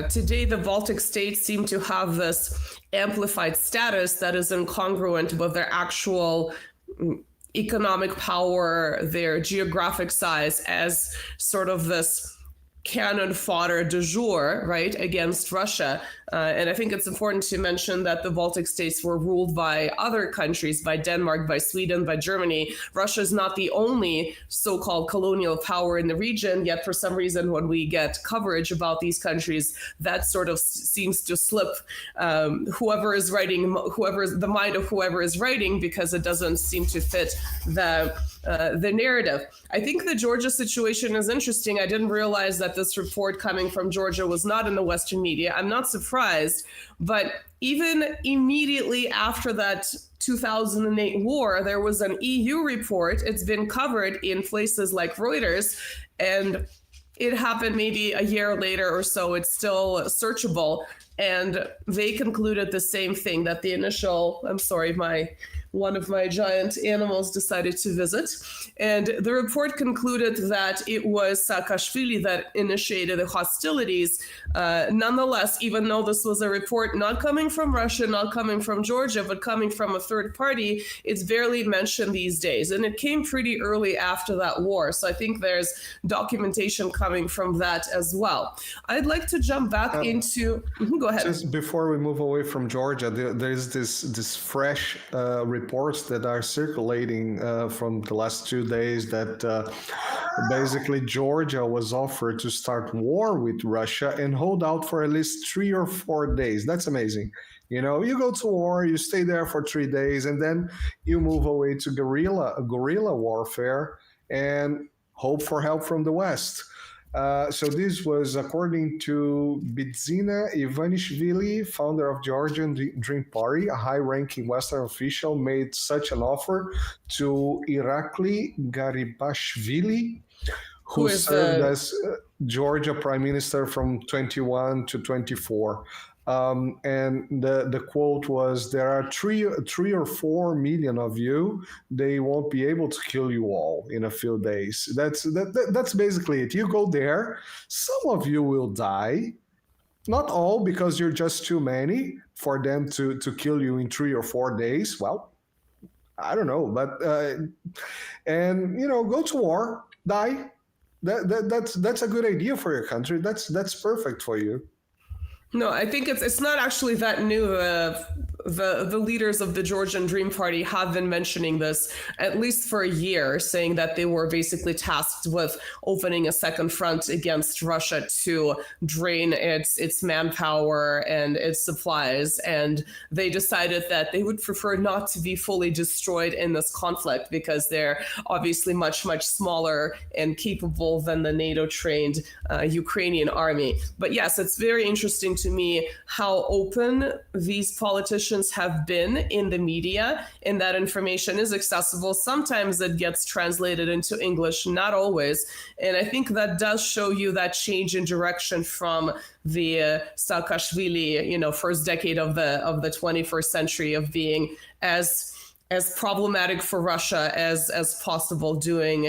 today, the Baltic states seem to have this amplified status that is incongruent with their actual economic power, their geographic size, as sort of this cannon fodder du jour, right, against Russia. And I think it's important to mention that the Baltic states were ruled by other countries, by Denmark, by Sweden, by Germany. Russia is not the only so-called colonial power in the region, yet for some reason when we get coverage about these countries, that sort of seems to slip the mind of whoever is writing, because it doesn't seem to fit the narrative. I think the Georgia situation is interesting. I didn't realize that this report coming from Georgia was not in the Western media. I'm not surprised, but even immediately after that 2008 war, there was an EU report. It's been covered in places like Reuters, and it happened maybe a year later or so. It's still searchable. And they concluded the same thing, that the initial, one of my giant animals decided to visit. And the report concluded that it was Saakashvili that initiated the hostilities. Nonetheless, even though this was a report not coming from Russia, not coming from Georgia, but coming from a third party, it's barely mentioned these days. And it came pretty early after that war. So I think there's documentation coming from that as well. I'd like to jump back into... Go ahead. Just before we move away from Georgia, there's this fresh reports that are circulating from the last 2 days that basically Georgia was offered to start war with Russia and hold out for at least 3 or 4 days. That's amazing. You know, you go to war, you stay there for 3 days, and then you move away to guerrilla warfare and hope for help from the West. So this was according to Bidzina Ivanishvili, founder of Georgian Dream Party, a high-ranking Western official, made such an offer to Irakli Garibashvili, who is served the as Georgia Prime Minister from 21 to 24. And the quote was, "There are three or 4 million of you. They won't be able to kill you all in a few days." That's basically it. You go there, some of you will die, not all, because you're just too many for them to kill you in 3 or 4 days. Well, I don't know, but and go to war, die. That's a good idea for your country. That's perfect for you. No, I think it's not actually that new. The leaders of the Georgian Dream Party have been mentioning this at least for a year, saying that they were basically tasked with opening a second front against Russia to drain its manpower and its supplies. And they decided that they would prefer not to be fully destroyed in this conflict because they're obviously much, much smaller and capable than the NATO-trained Ukrainian army. But yes, it's very interesting to me how open these politicians have been in the media, and that information is accessible. Sometimes it gets translated into English, not always. And I think that does show you that change in direction from the Saakashvili, first decade of the 21st century, of being as problematic for Russia as possible, doing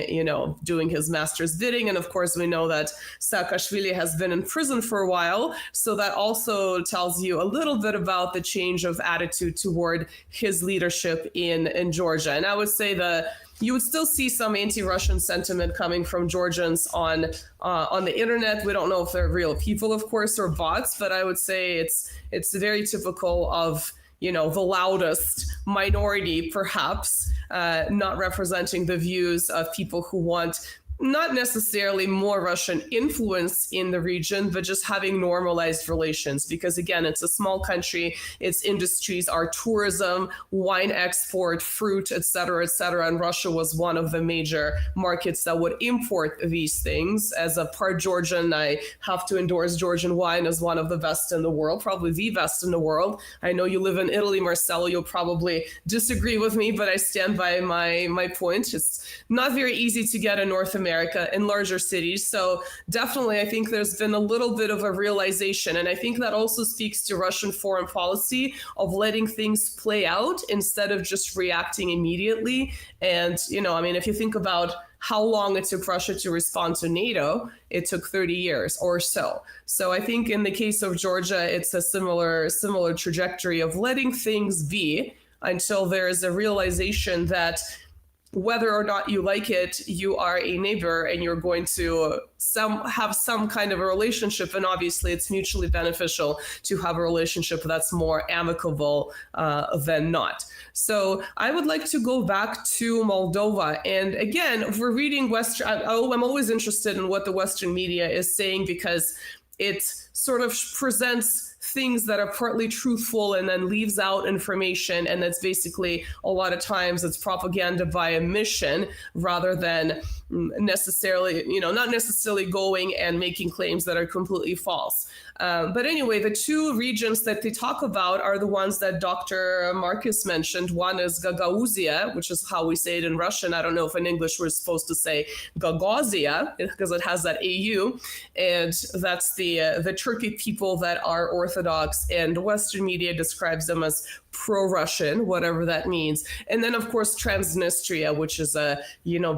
his master's bidding. And of course, we know that Saakashvili has been in prison for a while. So that also tells you a little bit about the change of attitude toward his leadership in Georgia. And I would say that you would still see some anti-Russian sentiment coming from Georgians on the internet. We don't know if they're real people, of course, or bots, but I would say it's very typical of the loudest minority, perhaps, not representing the views of people who want not necessarily more Russian influence in the region, but just having normalized relations. Because again, it's a small country. Its industries are tourism, wine export, fruit, et cetera, and Russia was one of the major markets that would import these things. As a part Georgian, I have to endorse Georgian wine as one of the best in the world, probably the best in the world. I know you live in Italy, Marcelo, you'll probably disagree with me, but I stand by my point. It's not very easy to get in North America in larger cities. So definitely, I think there's been a little bit of a realization. And I think that also speaks to Russian foreign policy of letting things play out instead of just reacting immediately. And, if you think about how long it took Russia to respond to NATO, it took 30 years or so. So I think in the case of Georgia, it's a similar trajectory of letting things be until there is a realization that whether or not you like it, you are a neighbor and you're going to have some kind of a relationship. And obviously it's mutually beneficial to have a relationship that's more amicable than not. So I would like to go back to Moldova. And again, if we're reading I'm always interested in what the Western media is saying, because it sort of presents things that are partly truthful and then leaves out information. And that's basically, a lot of times it's propaganda by omission rather than necessarily, not necessarily going and making claims that are completely false. But anyway, the two regions that they talk about are the ones that Dr. Marcus mentioned. One is Gagauzia, which is how we say it in Russian. I don't know if in English we're supposed to say Gagauzia because it has that AU. And that's the Turkic people that are Orthodox, and Western media describes them as pro-Russian, whatever that means. And then, of course, Transnistria, which is a,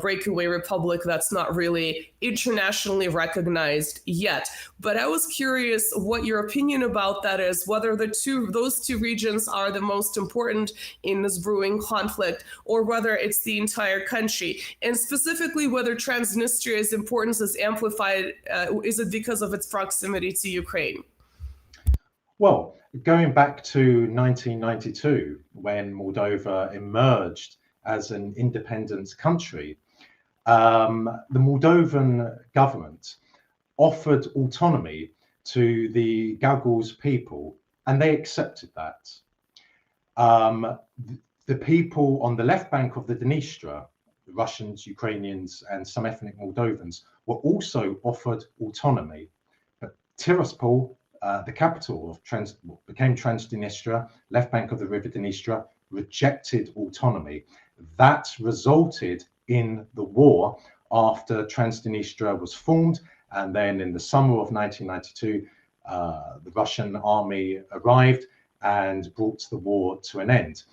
breakaway republic that's not really internationally recognized yet. But I was curious what your opinion about that is, whether those two regions are the most important in this brewing conflict, or whether it's the entire country. And specifically, whether Transnistria's importance is amplified, is it because of its proximity to Ukraine? Well, going back to 1992, when Moldova emerged as an independent country, the Moldovan government offered autonomy to the Gagauz people, and they accepted that. The people on the left bank of the Dniester, Russians, Ukrainians, and some ethnic Moldovans, were also offered autonomy. But Tiraspol, the capital of became Transnistria, left bank of the river Dniester, rejected autonomy. That resulted in the war after Transnistria was formed, and then in the summer of 1992, the Russian army arrived and brought the war to an end.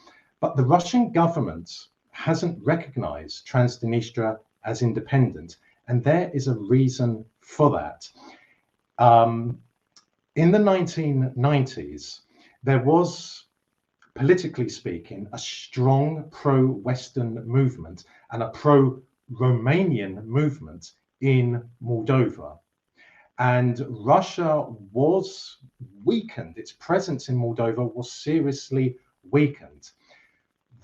But the Russian government hasn't recognized Transnistria as independent, and there is a reason for that. In the 1990s, there was, politically speaking, a strong pro-Western movement and a pro-Romanian movement in Moldova. And Russia was weakened. Its presence in Moldova was seriously weakened.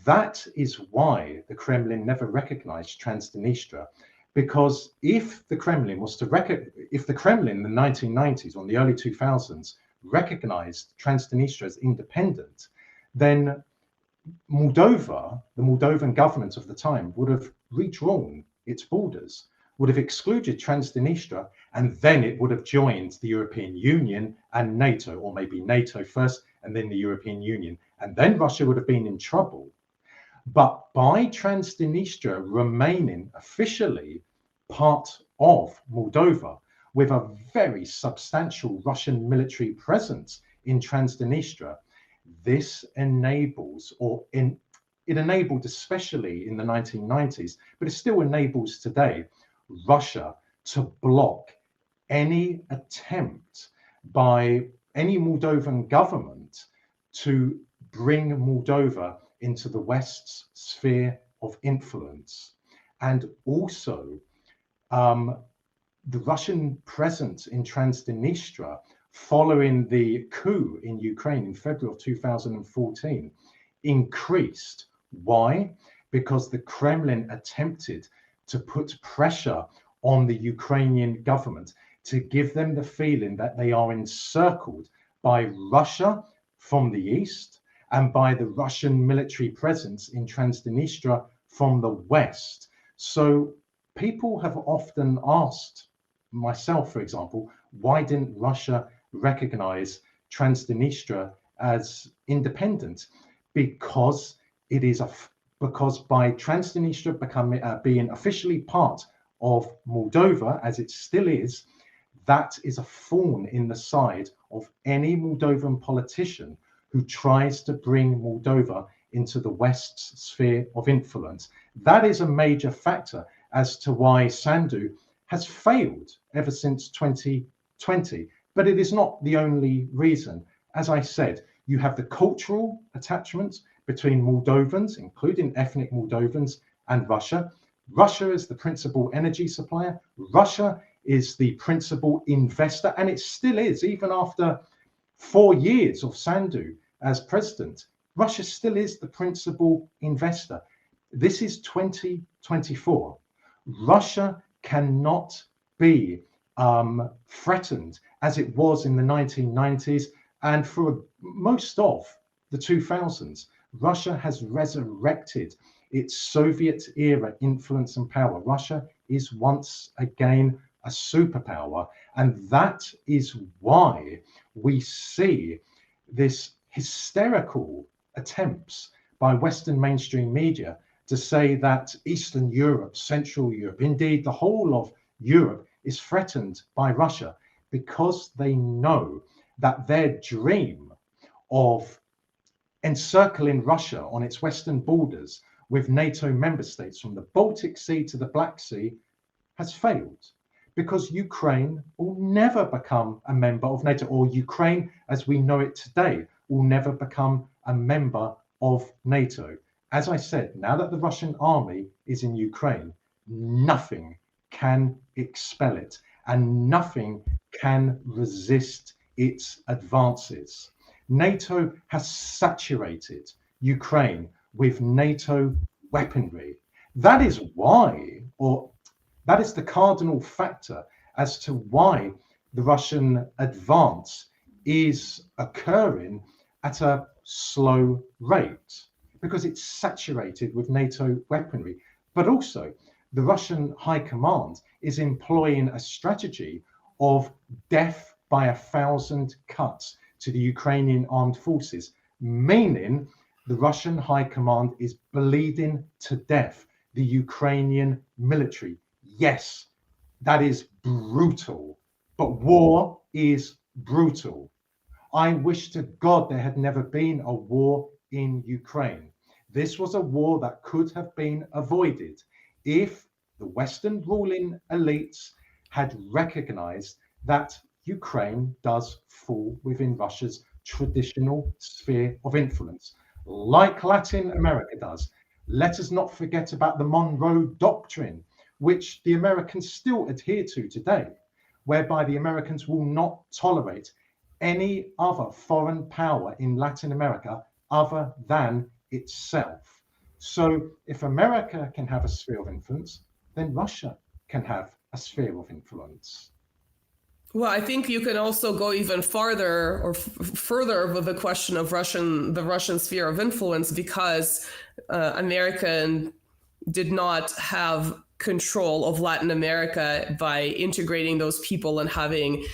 That is why the Kremlin never recognized Transnistria, because if the Kremlin in the 1990s or in the early 2000s recognized Transnistria as independent, then Moldova, the Moldovan government of the time, would have redrawn its borders, would have excluded Transnistria, and then it would have joined the European Union and NATO, or maybe NATO first and then the European Union, and then Russia would have been in trouble. But by Transnistria remaining officially part of Moldova, with a very substantial Russian military presence in Transnistria, this enables, it enabled especially in the 1990s, but it still enables today, Russia to block any attempt by any Moldovan government to bring Moldova into the West's sphere of influence. And also, the Russian presence in Transnistria following the coup in Ukraine in February of 2014 increased. Why? Because the Kremlin attempted to put pressure on the Ukrainian government to give them the feeling that they are encircled by Russia from the east and by the Russian military presence in Transnistria from the west. So people have often asked, myself, for example, why didn't Russia recognize Transnistria as independent? Because it is because by Transnistria being officially part of Moldova, as it still is, that is a thorn in the side of any Moldovan politician who tries to bring Moldova into the West's sphere of influence. That is a major factor as to why Sandu has failed ever since 2020. But it is not the only reason. As I said, you have the cultural attachments between Moldovans, including ethnic Moldovans, and Russia. Russia is the principal energy supplier. Russia is the principal investor, and it still is, even after 4 years of Sandu as president. Russia still is the principal investor. This is 2024. Russia cannot be threatened as it was in the 1990s and for most of the 2000s. Russia has resurrected its Soviet era influence and power. Russia is once again a superpower, and that is why we see this hysterical attempts by Western mainstream media to say that Eastern Europe, Central Europe, indeed the whole of Europe is threatened by Russia, because they know that their dream of encircling Russia on its western borders with NATO member states from the Baltic Sea to the Black Sea has failed, because Ukraine will never become a member of NATO, or Ukraine as we know it today will never become a member of NATO. As I said, now that the Russian army is in Ukraine, nothing can expel it and nothing can resist its advances. NATO has saturated Ukraine with NATO weaponry. That is why, or that is the cardinal factor as to why the Russian advance is occurring at a slow rate, because it's saturated with NATO weaponry. But also, the Russian high command is employing a strategy of death by 1,000 cuts to the Ukrainian armed forces, meaning the Russian high command is bleeding to death the Ukrainian military. Yes, that is brutal, but war is brutal. I wish to God there had never been a war in Ukraine. This was a war that could have been avoided if the Western ruling elites had recognized that Ukraine does fall within Russia's traditional sphere of influence, like Latin America does. Let us not forget about the Monroe Doctrine, which the Americans still adhere to today, whereby the Americans will not tolerate any other foreign power in Latin America other than itself. So if America can have a sphere of influence, then Russia can have a sphere of influence. Well, I think you can also go even farther or further with the question of the Russian sphere of influence, because America did not have control of Latin America by integrating those people and having,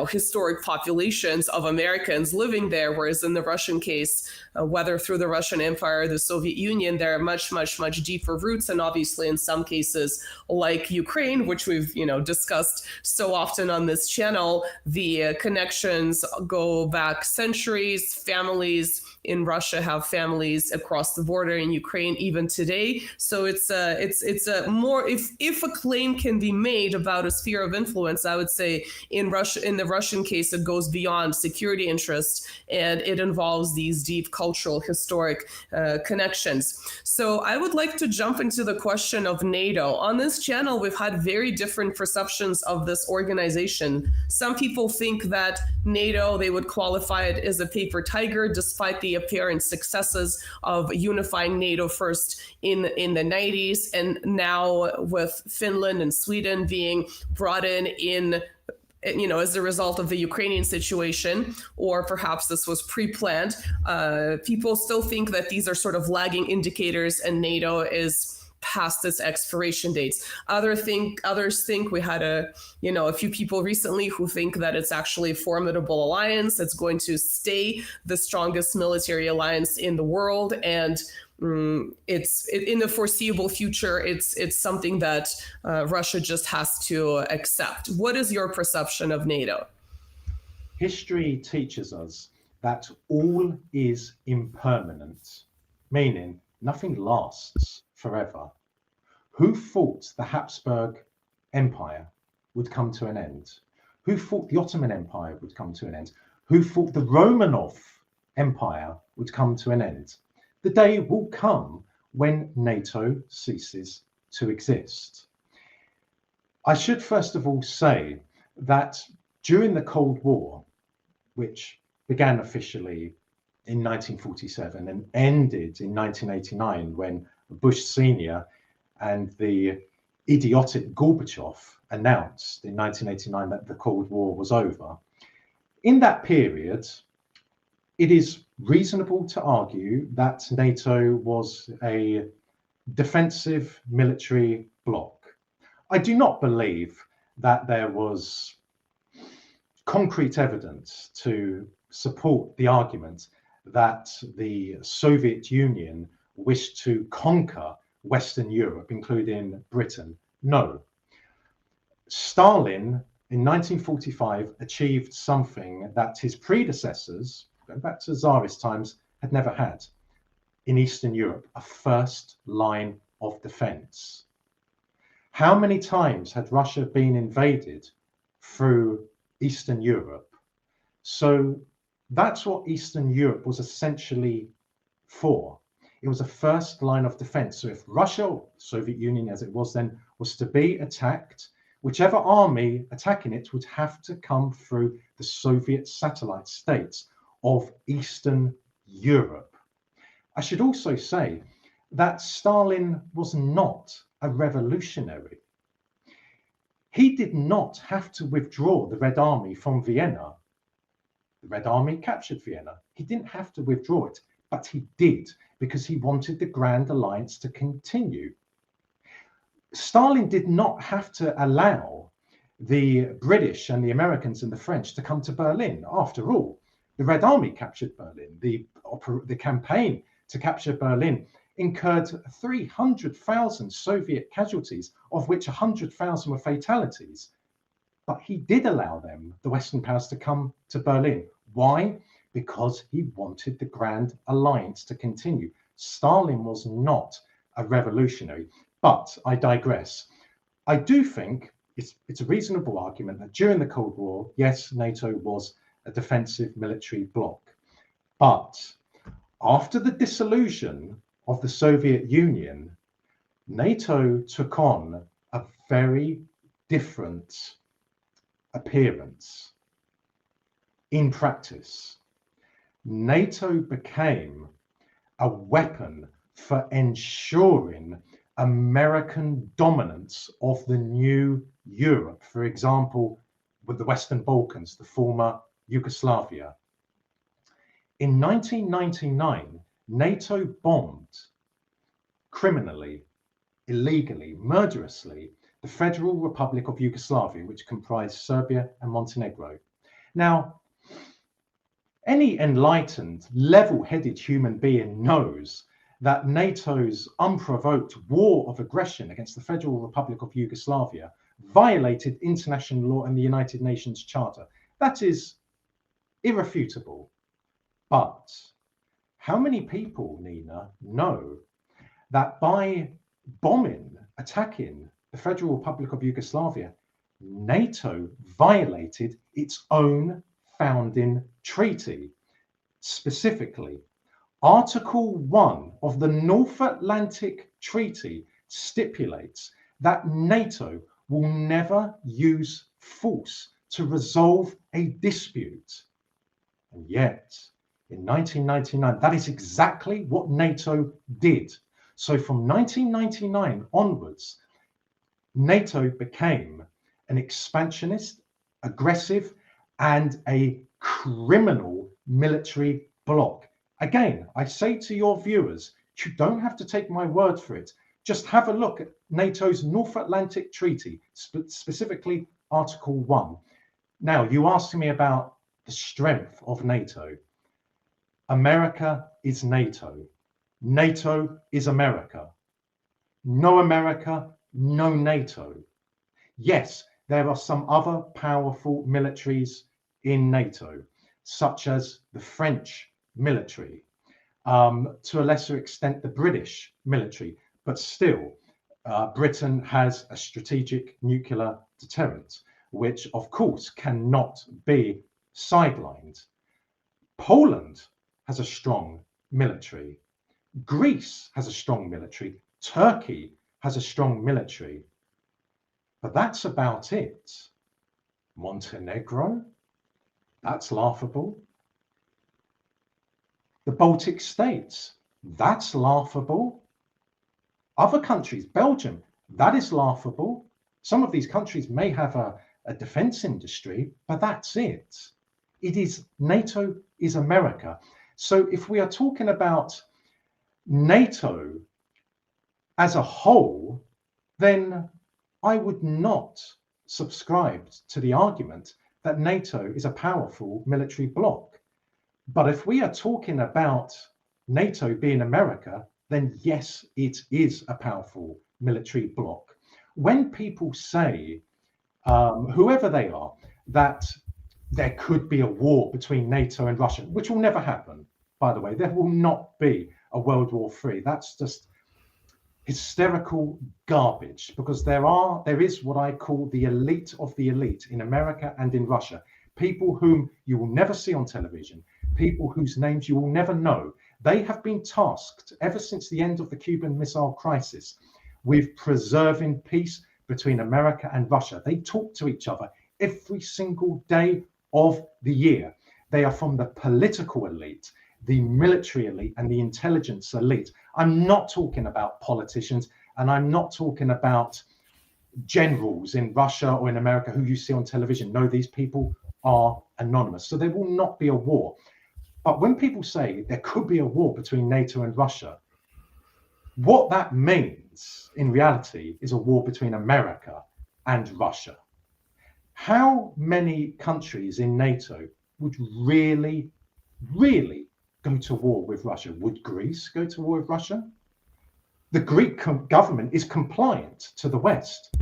historic populations of Americans living there, whereas in the Russian case, whether through the Russian Empire or the Soviet Union, there are much, much, much deeper roots. And obviously in some cases, like Ukraine, which we've, discussed so often on this channel, the connections go back centuries. Families in Russia have families across the border in Ukraine even today. So it's a more, if a claim can be made about a sphere of influence, I would say in the Russian case, it goes beyond security interests and it involves these deep cultural, historic connections. So I would like to jump into the question of NATO. On this channel, we've had very different perceptions of this organization. Some people think that NATO, they would qualify it as a paper tiger, despite the apparent successes of unifying NATO first in the 90s, and now with Finland and Sweden being brought in as a result of the Ukrainian situation, or perhaps this was pre-planned. People still think that these are sort of lagging indicators and NATO is past its expiration dates. Others think we had a few people recently who think that it's actually a formidable alliance that's going to stay the strongest military alliance in the world, and it's in the foreseeable future. It's something that Russia just has to accept. What is your perception of NATO? History teaches us that all is impermanent, meaning nothing lasts forever. Who thought the Habsburg Empire would come to an end? Who thought the Ottoman Empire would come to an end? Who thought the Romanov Empire would come to an end? The day will come when NATO ceases to exist. I should first of all say that during the Cold War, which began officially in 1947 and ended in 1989 when Bush Sr. and the idiotic Gorbachev announced in 1989 that the Cold War was over. In that period, it is reasonable to argue that NATO was a defensive military bloc. I do not believe that there was concrete evidence to support the argument that the Soviet Union wished to conquer Western Europe, including Britain. No. Stalin in 1945 achieved something that his predecessors, going back to Tsarist times, had never had in Eastern Europe: a first line of defense. How many times had Russia been invaded through Eastern Europe? So that's what Eastern Europe was essentially for. It was a first line of defense. So if Russia, or Soviet Union as it was then, was to be attacked, whichever army attacking it would have to come through the Soviet satellite states of Eastern Europe. I should also say that Stalin was not a revolutionary. He did not have to withdraw the Red Army from Vienna. The Red Army captured Vienna. He didn't have to withdraw it, but he did, because he wanted the Grand Alliance to continue. Stalin did not have to allow the British and the Americans and the French to come to Berlin. After all, the Red Army captured Berlin. The campaign to capture Berlin incurred 300,000 Soviet casualties, of which 100,000 were fatalities. But he did allow them, the Western powers, to come to Berlin. Why? Because he wanted the Grand Alliance to continue. Stalin was not a revolutionary. But I digress. I do think it's a reasonable argument that during the Cold War, yes, NATO was a defensive military bloc. But after the dissolution of the Soviet Union, NATO took on a very different appearance. In practice, NATO became a weapon for ensuring American dominance of the new Europe, for example, with the Western Balkans, the former Yugoslavia. In 1999, NATO bombed criminally, illegally, murderously, the Federal Republic of Yugoslavia, which comprised Serbia and Montenegro. Now, any enlightened, level-headed human being knows that NATO's unprovoked war of aggression against the Federal Republic of Yugoslavia violated international law and the United Nations Charter. That is irrefutable. But how many people, Nina, know that by bombing, attacking the Federal Republic of Yugoslavia, NATO violated its own founding treaty? Specifically, Article 1 of the North Atlantic Treaty stipulates that NATO will never use force to resolve a dispute. And yet, in 1999, that is exactly what NATO did. So from 1999 onwards, NATO became an expansionist, aggressive, and a criminal military bloc. Again, I say to your viewers, you don't have to take my word for it. Just have a look at NATO's North Atlantic Treaty, specifically Article 1. Now, you asked me about the strength of NATO. America is NATO. NATO is America. No America, no NATO. Yes, there are some other powerful militaries in NATO, such as the French military, to a lesser extent the British military, but still Britain has a strategic nuclear deterrent, which of course cannot be sidelined. Poland has a strong military. Greece has a strong military. Turkey has a strong military. But that's about it. Montenegro? That's laughable. The Baltic states, that's laughable. Other countries, Belgium, that is laughable. Some of these countries may have a defense industry, but that's it. It is NATO is America. So if we are talking about NATO as a whole, then I would not subscribe to the argument that NATO is a powerful military bloc. But if we are talking about NATO being America, then yes, it is a powerful military bloc. When people say, whoever they are, that there could be a war between NATO and Russia, which will never happen, by the way, there will not be a World War III. That's just hysterical garbage, because there is what I call the elite of the elite in America and in Russia. People whom you will never see on television, people whose names you will never know. They have been tasked ever since the end of the Cuban Missile Crisis with preserving peace between America and Russia. They talk to each other every single day of the year. They are from the political elite, the military elite, and the intelligence elite. I'm not talking about politicians, and I'm not talking about generals in Russia or in America who you see on television. No, these people are anonymous. So there will not be a war. But when people say there could be a war between NATO and Russia, What that means in reality is a war between America and Russia. How many countries in NATO would really go to war with Russia? Would Greece go to war with Russia? The Greek government is compliant to the West,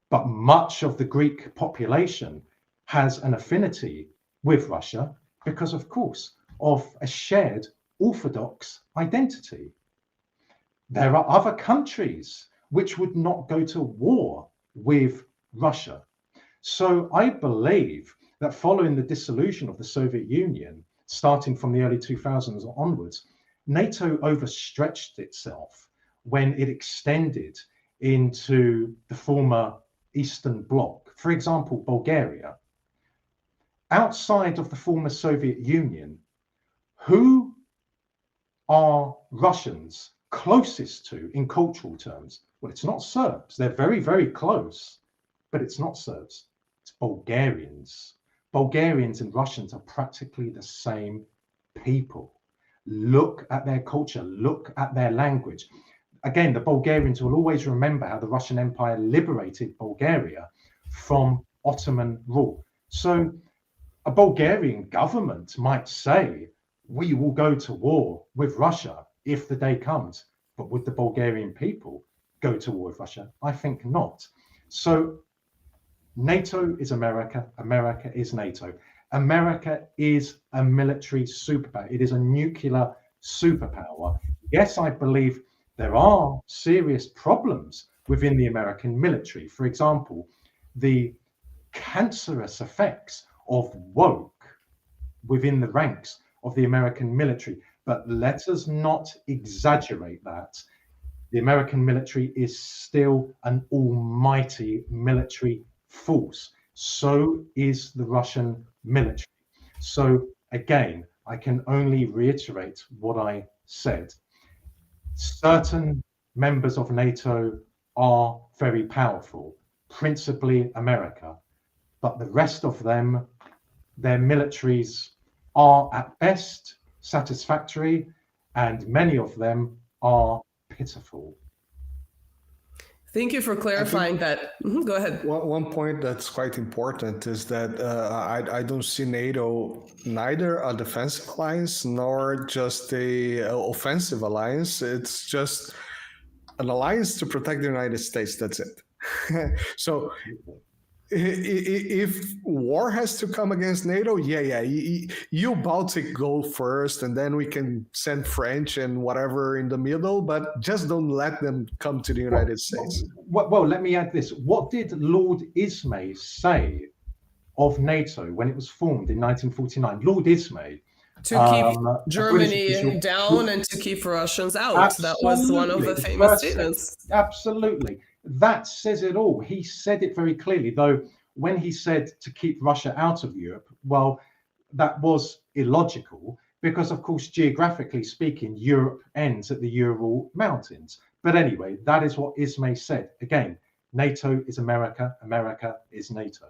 but much of the Greek population has an affinity with Russia because, of course, of a shared Orthodox identity. There are other countries which would not go to war with Russia. So I believe that following the dissolution of the Soviet Union, starting from the early 2000s onwards, NATO overstretched itself when it extended into the former Eastern Bloc. For example, Bulgaria. Outside of the former Soviet Union, who are Russians closest to in cultural terms? Well, it's not Serbs. They're very, very close, but it's not Serbs. It's Bulgarians. Bulgarians and Russians are practically the same people. Look at their culture, look at their language. Again, the Bulgarians will always remember how the Russian Empire liberated Bulgaria from Ottoman rule. So a Bulgarian government might say, we will go to war with Russia if the day comes. But would the Bulgarian people go to war with Russia? I think not. So NATO is America. America is NATO. America is a military superpower. It is a nuclear superpower. Yes, I believe there are serious problems within the American military. For example, the cancerous effects of woke within the ranks of the American military. But let us not exaggerate that. The American military is still an almighty military force. So is the Russian military. So again, I can only reiterate what I said. Certain members of NATO are very powerful, principally America, but the rest of them, their militaries are at best satisfactory, and many of them are pitiful. Thank you for clarifying that. Go ahead. One point that's quite important is that I don't see NATO neither a defensive alliance nor just a offensive alliance. It's just an alliance to protect the United States. That's it. So if war has to come against NATO, you Baltic go first, and then we can send French and whatever in the middle, but just don't let them come to the United States. Well, let me add this. What did Lord Ismay say of NATO when it was formed in 1949? Lord Ismay. To keep Germany down and to keep Russians out. Absolutely. That was one of the famous statements. Absolutely. That says it all. He said it very clearly, though when he said to keep Russia out of Europe, well, that was illogical because, of course, geographically speaking, Europe ends at the Ural Mountains. But anyway, that is what Ismay said. Again, NATO is America. America is NATO.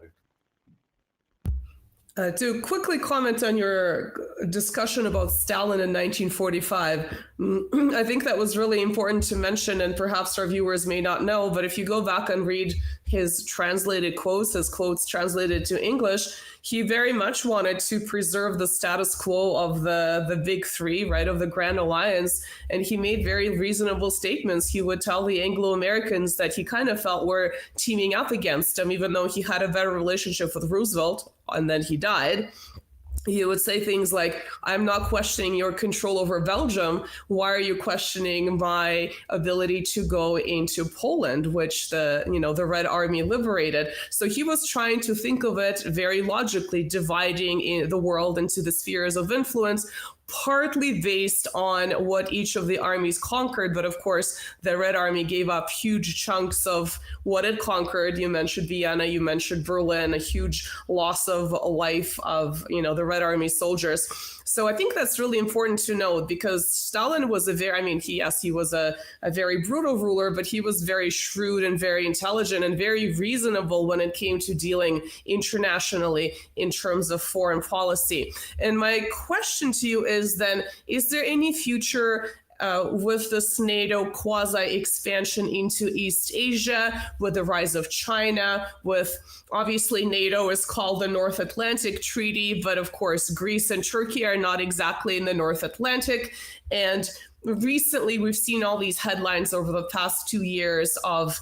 To quickly comment on your discussion about Stalin in 1945, I think that was really important to mention, and perhaps our viewers may not know, but if you go back and read his translated quotes, his quotes translated to English, he very much wanted to preserve the status quo of the big three, right, of the Grand Alliance, and he made very reasonable statements. He would tell the Anglo-Americans that he kind of felt were teaming up against him, even though he had a better relationship with Roosevelt, and then he died. He would say things like, I'm not questioning your control over Belgium. Why are you questioning my ability to go into Poland, which the Red Army liberated? So he was trying to think of it very logically, dividing the world into the spheres of influence, partly based on what each of the armies conquered. But of course, the Red Army gave up huge chunks of what it conquered. You mentioned Vienna, you mentioned Berlin, a huge loss of life of, the Red Army soldiers. So I think that's really important to note, because Stalin was he was a very brutal ruler, but he was very shrewd and very intelligent and very reasonable when it came to dealing internationally in terms of foreign policy. And my question to you is then, is there any future with this NATO quasi-expansion into East Asia, with the rise of China, with obviously NATO is called the North Atlantic Treaty, but of course Greece and Turkey are not exactly in the North Atlantic. And recently we've seen all these headlines over the past 2 years of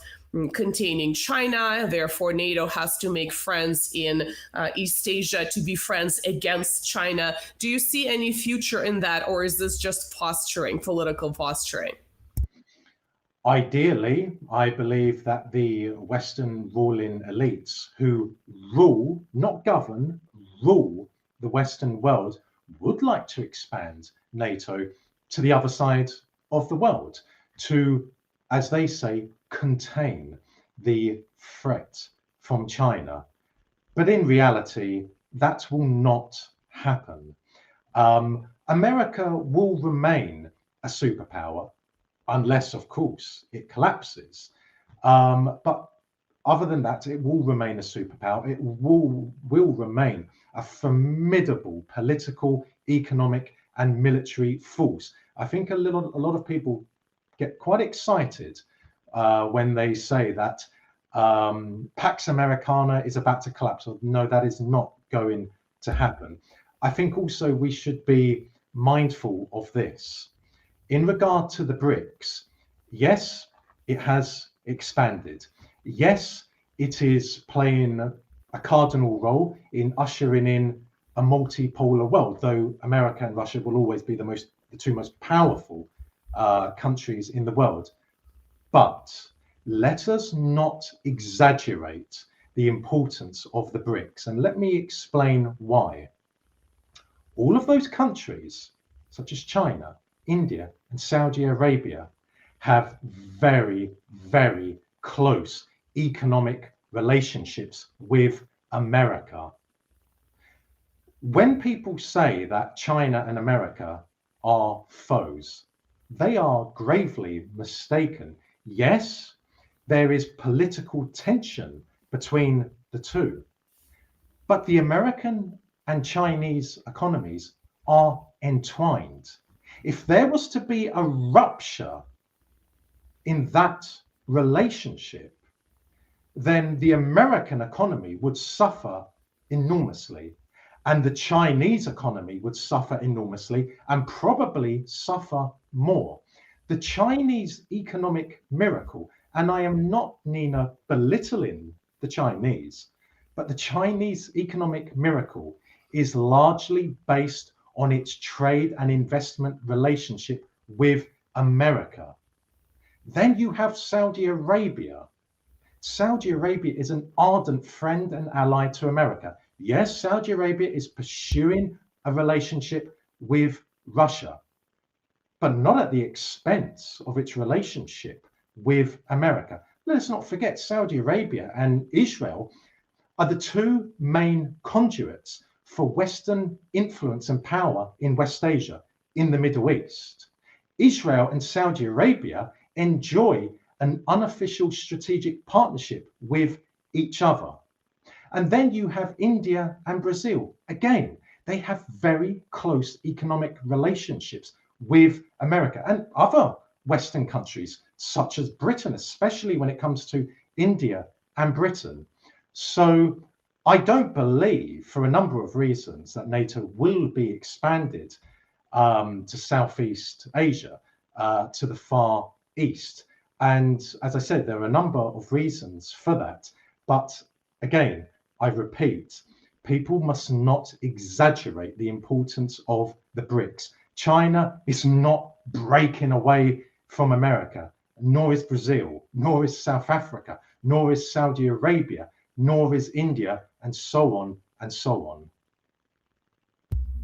containing China, therefore NATO has to make friends in East Asia to be friends against China. Do you see any future in that, or is this just posturing, political posturing? Ideally, I believe that the Western ruling elites who rule, not govern, rule the Western world would like to expand NATO to the other side of the world to, as they say, contain the threat from China. But in reality, that will not happen. America will remain a superpower unless, of course, it collapses. But other than that, it will remain a superpower. It will remain a formidable political, economic, and military force. I think a lot of people get quite excited when they say that Pax Americana is about to collapse. No, that is not going to happen. I think also we should be mindful of this. In regard to the BRICS, yes, it has expanded. Yes, it is playing a cardinal role in ushering in a multipolar world, though America and Russia will always be the two most powerful countries in the world. But let us not exaggerate the importance of the BRICS. And let me explain why. All of those countries, such as China, India, and Saudi Arabia, have very, very close economic relationships with America. When people say that China and America are foes, they are gravely mistaken. Yes, there is political tension between the two, but the American and Chinese economies are entwined. If there was to be a rupture in that relationship, then the American economy would suffer enormously, and the Chinese economy would suffer enormously and probably suffer more. The Chinese economic miracle, and I am not, Nina, belittling the Chinese, but the Chinese economic miracle is largely based on its trade and investment relationship with America. Then you have Saudi Arabia. Saudi Arabia is an ardent friend and ally to America. Yes, Saudi Arabia is pursuing a relationship with Russia, but not at the expense of its relationship with America. Let's not forget, Saudi Arabia and Israel are the two main conduits for Western influence and power in West Asia, in the Middle East. Israel and Saudi Arabia enjoy an unofficial strategic partnership with each other. And then you have India and Brazil. Again, they have very close economic relationships with America and other Western countries, such as Britain, especially when it comes to India and Britain. So I don't believe, for a number of reasons, that NATO will be expanded to Southeast Asia, to the Far East. And as I said, there are a number of reasons for that. But again, I repeat, people must not exaggerate the importance of the BRICS. China is not breaking away from America, nor is Brazil, nor is South Africa, nor is Saudi Arabia, nor is India, and so on and so on.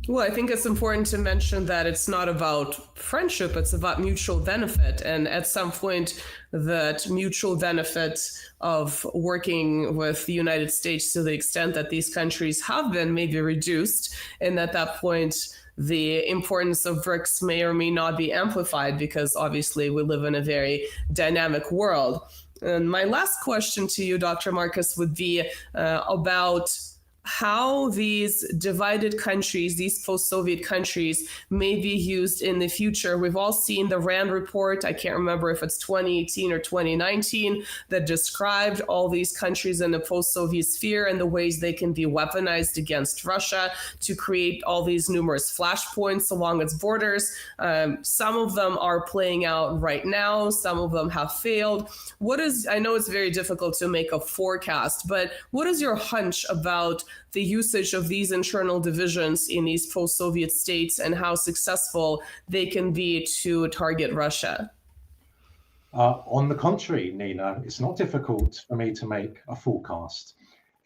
Well, I think it's important to mention that it's not about friendship, it's about mutual benefit. And at some point, that mutual benefit of working with the United States to the extent that these countries have been may be reduced. And at that point, the importance of BRICS may or may not be amplified because obviously we live in a very dynamic world. And my last question to you, Dr. Marcus, would be about how these divided countries, these post-Soviet countries, may be used in the future. We've all seen the RAND report, I can't remember if it's 2018 or 2019, that described all these countries in the post-Soviet sphere and the ways they can be weaponized against Russia to create all these numerous flashpoints along its borders. Some of them are playing out right now, some of them have failed. I know it's very difficult to make a forecast, but what is your hunch about the usage of these internal divisions in these post-Soviet states and how successful they can be to target Russia? On the contrary, Nina, it's not difficult for me to make a forecast.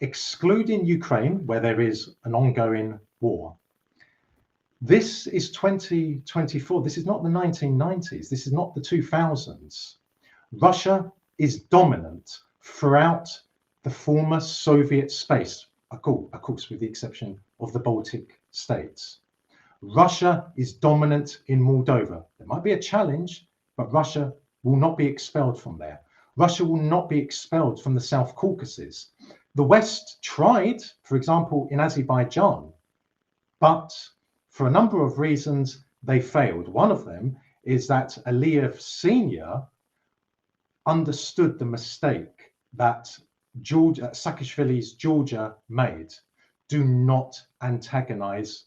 Excluding Ukraine, where there is an ongoing war, this is 2024. This is not the 1990s. This is not the 2000s. Russia is dominant throughout the former Soviet space, of course, with the exception of the Baltic states. Russia is dominant in Moldova. There might be a challenge, but Russia will not be expelled from there. Russia will not be expelled from the South Caucasus. The West tried, for example, in Azerbaijan, but for a number of reasons, they failed. One of them is that Aliyev Sr. understood the mistake that Saakashvili's Georgia made. Do not antagonize,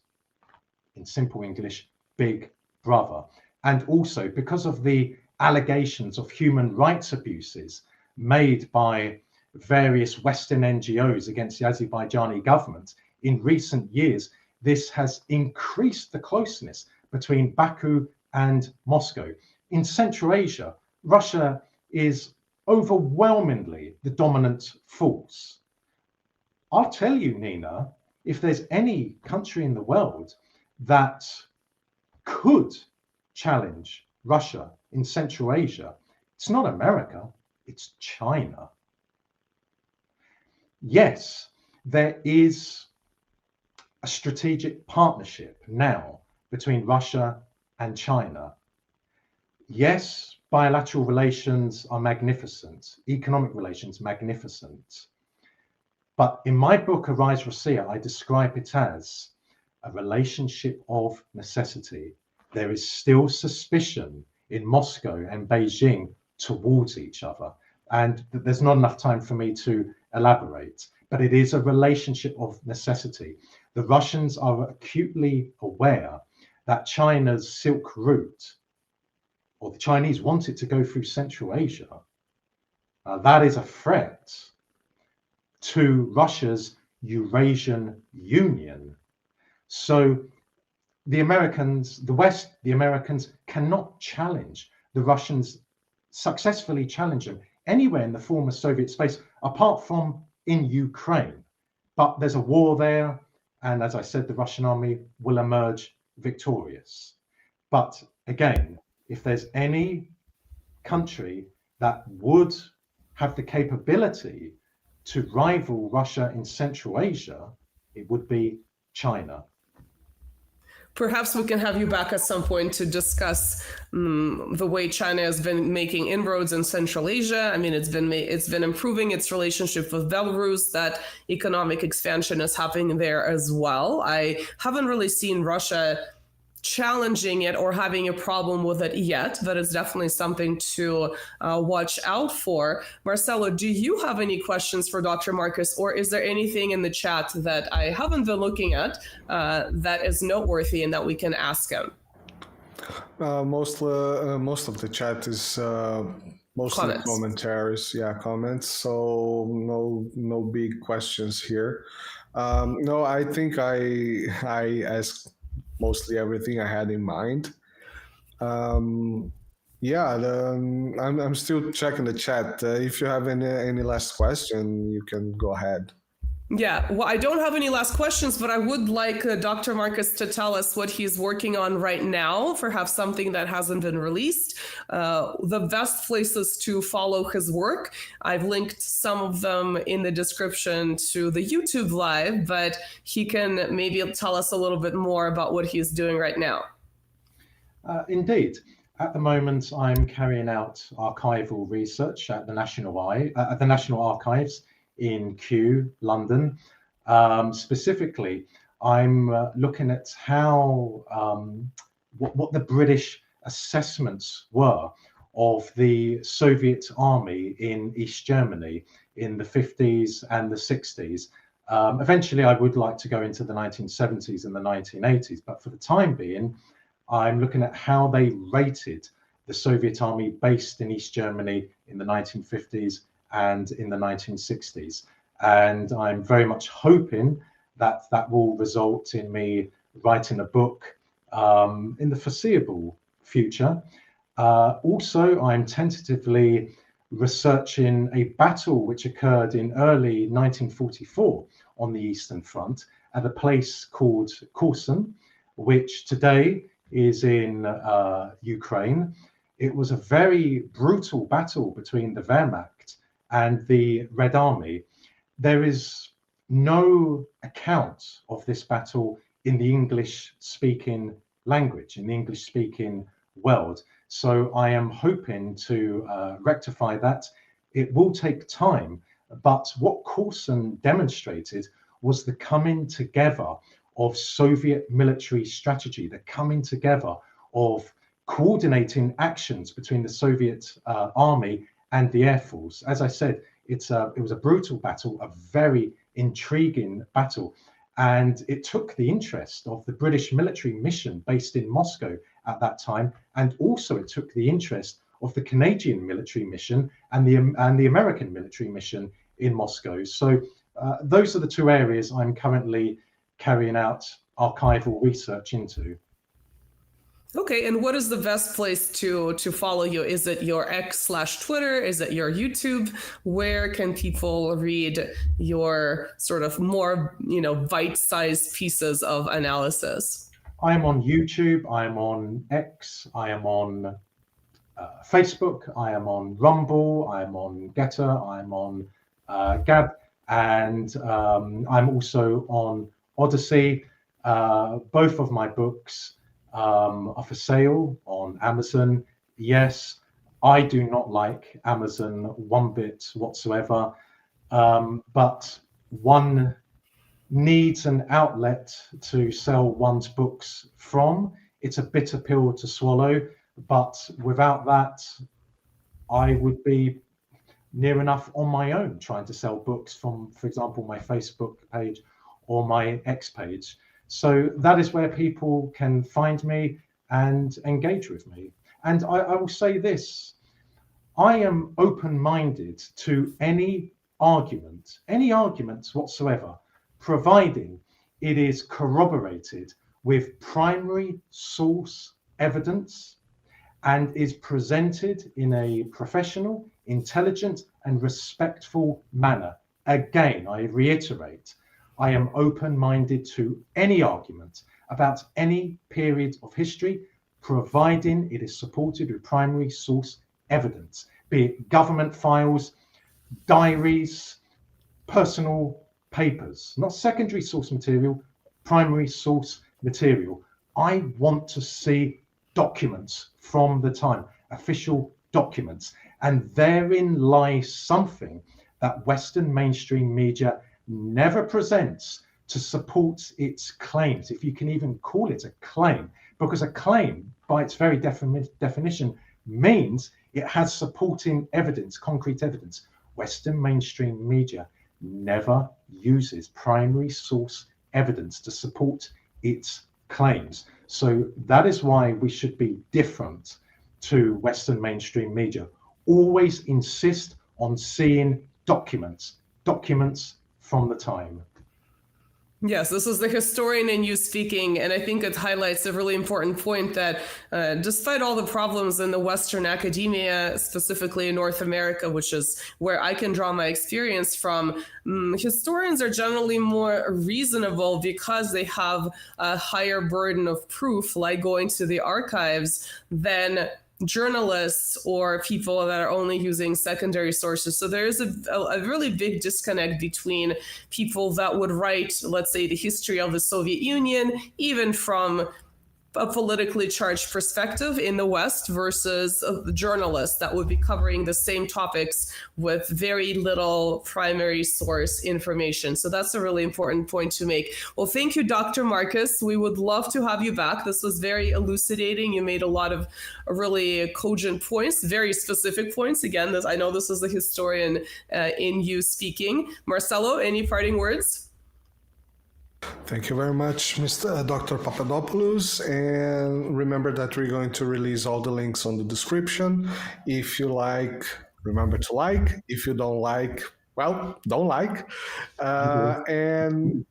in simple English, Big Brother. And also because of the allegations of human rights abuses made by various Western NGOs against the Azerbaijani government in recent years, this has increased the closeness between Baku and Moscow. In Central Asia, Russia is overwhelmingly the dominant force. I'll tell you, Nina, if there's any country in the world that could challenge Russia in Central Asia, it's not America, it's China. Yes, there is a strategic partnership now between Russia and China. Yes, bilateral relations are magnificent, economic relations magnificent. But in my book, Arise Russia, I describe it as a relationship of necessity. There is still suspicion in Moscow and Beijing towards each other. And there's not enough time for me to elaborate, but it is a relationship of necessity. The Russians are acutely aware that China's Silk Route, or the Chinese want it to go through Central Asia, that is a threat to Russia's Eurasian Union. So the Americans, the West, the Americans cannot challenge the Russians, successfully challenge them anywhere in the former Soviet space, apart from in Ukraine. But there's a war there, and as I said, the Russian army will emerge victorious. But again, if there's any country that would have the capability to rival Russia in Central Asia, it would be China. Perhaps we can have you back at some point to discuss the way China has been making inroads in Central Asia. I mean, it's been improving its relationship with Belarus. That economic expansion is happening there as well. I haven't really seen Russia challenging it or having a problem with it yet. That is definitely something to watch out for. Marcelo, do you have any questions for Dr. Marcus, or is there anything in the chat that I haven't been looking at that is noteworthy and that we can ask him? Most of the chat is mostly commentaries, comments. So no big questions here. No, I think I asked mostly everything I had in mind. I'm still checking the chat. If you have any last question, you can go ahead. Yeah, well, I don't have any last questions, but I would like Dr. Marcus to tell us what he's working on right now, perhaps something that hasn't been released. The best places to follow his work, I've linked some of them in the description to the YouTube live, but he can maybe tell us a little bit more about what he's doing right now. Indeed. At the moment, I'm carrying out archival research at the National Archives in Kew, London. Specifically, I'm looking at how what the British assessments were of the Soviet army in East Germany in the 50s and the 60s. Eventually, I would like to go into the 1970s and the 1980s, but for the time being, I'm looking at how they rated the Soviet army based in East Germany in the 1950s and in the 1960s. And I'm very much hoping that that will result in me writing a book in the foreseeable future. Also, I'm tentatively researching a battle which occurred in early 1944 on the Eastern Front at a place called Korsun, which today is in Ukraine. It was a very brutal battle between the Wehrmacht and the Red Army. There is no account of this battle in the English-speaking language, in the English-speaking world. So I am hoping to rectify that. It will take time, but what Korsun demonstrated was the coming together of Soviet military strategy, the coming together of coordinating actions between the Soviet army and the Air Force. As I said, it was a brutal battle, a very intriguing battle, and it took the interest of the British military mission based in Moscow at that time, and also it took the interest of the Canadian military mission and the American military mission in Moscow. So those are the two areas I'm currently carrying out archival research into. Okay, and what is the best place to follow you? Is it your X/Twitter? Is it your YouTube? Where can people read your sort of more, bite-sized pieces of analysis? I am on YouTube, I am on X, I am on Facebook, I am on Rumble, I am on Getter, I am on Gab, and I'm also on Odyssey. Both of my books are for sale on Amazon. Yes, I do not like Amazon one bit whatsoever, but one needs an outlet to sell one's books from. It's a bitter pill to swallow, but without that, I would be near enough on my own trying to sell books from, for example, my Facebook page or my X page. So that is where people can find me and engage with me. And I will say this, I am open-minded to any argument whatsoever, providing it is corroborated with primary source evidence and is presented in a professional, intelligent, and respectful manner. Again, I reiterate, I am open-minded to any argument about any period of history, providing it is supported with primary source evidence, be it government files, diaries, personal papers, not secondary source material, primary source material. I want to see documents from the time, official documents, and therein lies something that Western mainstream media never presents to support its claims, if you can even call it a claim, because a claim, by its very definition, means it has supporting evidence, concrete evidence. Western mainstream media never uses primary source evidence to support its claims. So that is why we should be different to Western mainstream media. Always insist on seeing documents from the time. Yes, this is the historian in you speaking, and I think it highlights a really important point that despite all the problems in the Western academia, specifically in North America, which is where I can draw my experience from, historians are generally more reasonable because they have a higher burden of proof, like going to the archives, than journalists or people that are only using secondary sources. So there is a really big disconnect between people that would write, let's say, the history of the Soviet Union, even from a politically charged perspective in the West versus a journalist that would be covering the same topics with very little primary source information. So that's a really important point to make. Well, thank you, Dr. Marcus. We would love to have you back. This was very elucidating. You made a lot of really cogent points, very specific points. Again, I know this is the historian in you speaking. Marcelo, any parting words? Thank you very much, Mr. Dr. Papadopoulos. And remember that we're going to release all the links on the description. If you like, remember to like. If you don't like, well, don't like. And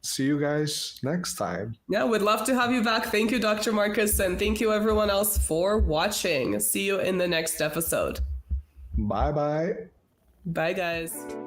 see you guys next time. Yeah, we'd love to have you back. Thank you, Dr. Marcus. And thank you, everyone else, for watching. See you in the next episode. Bye-bye. Bye, guys.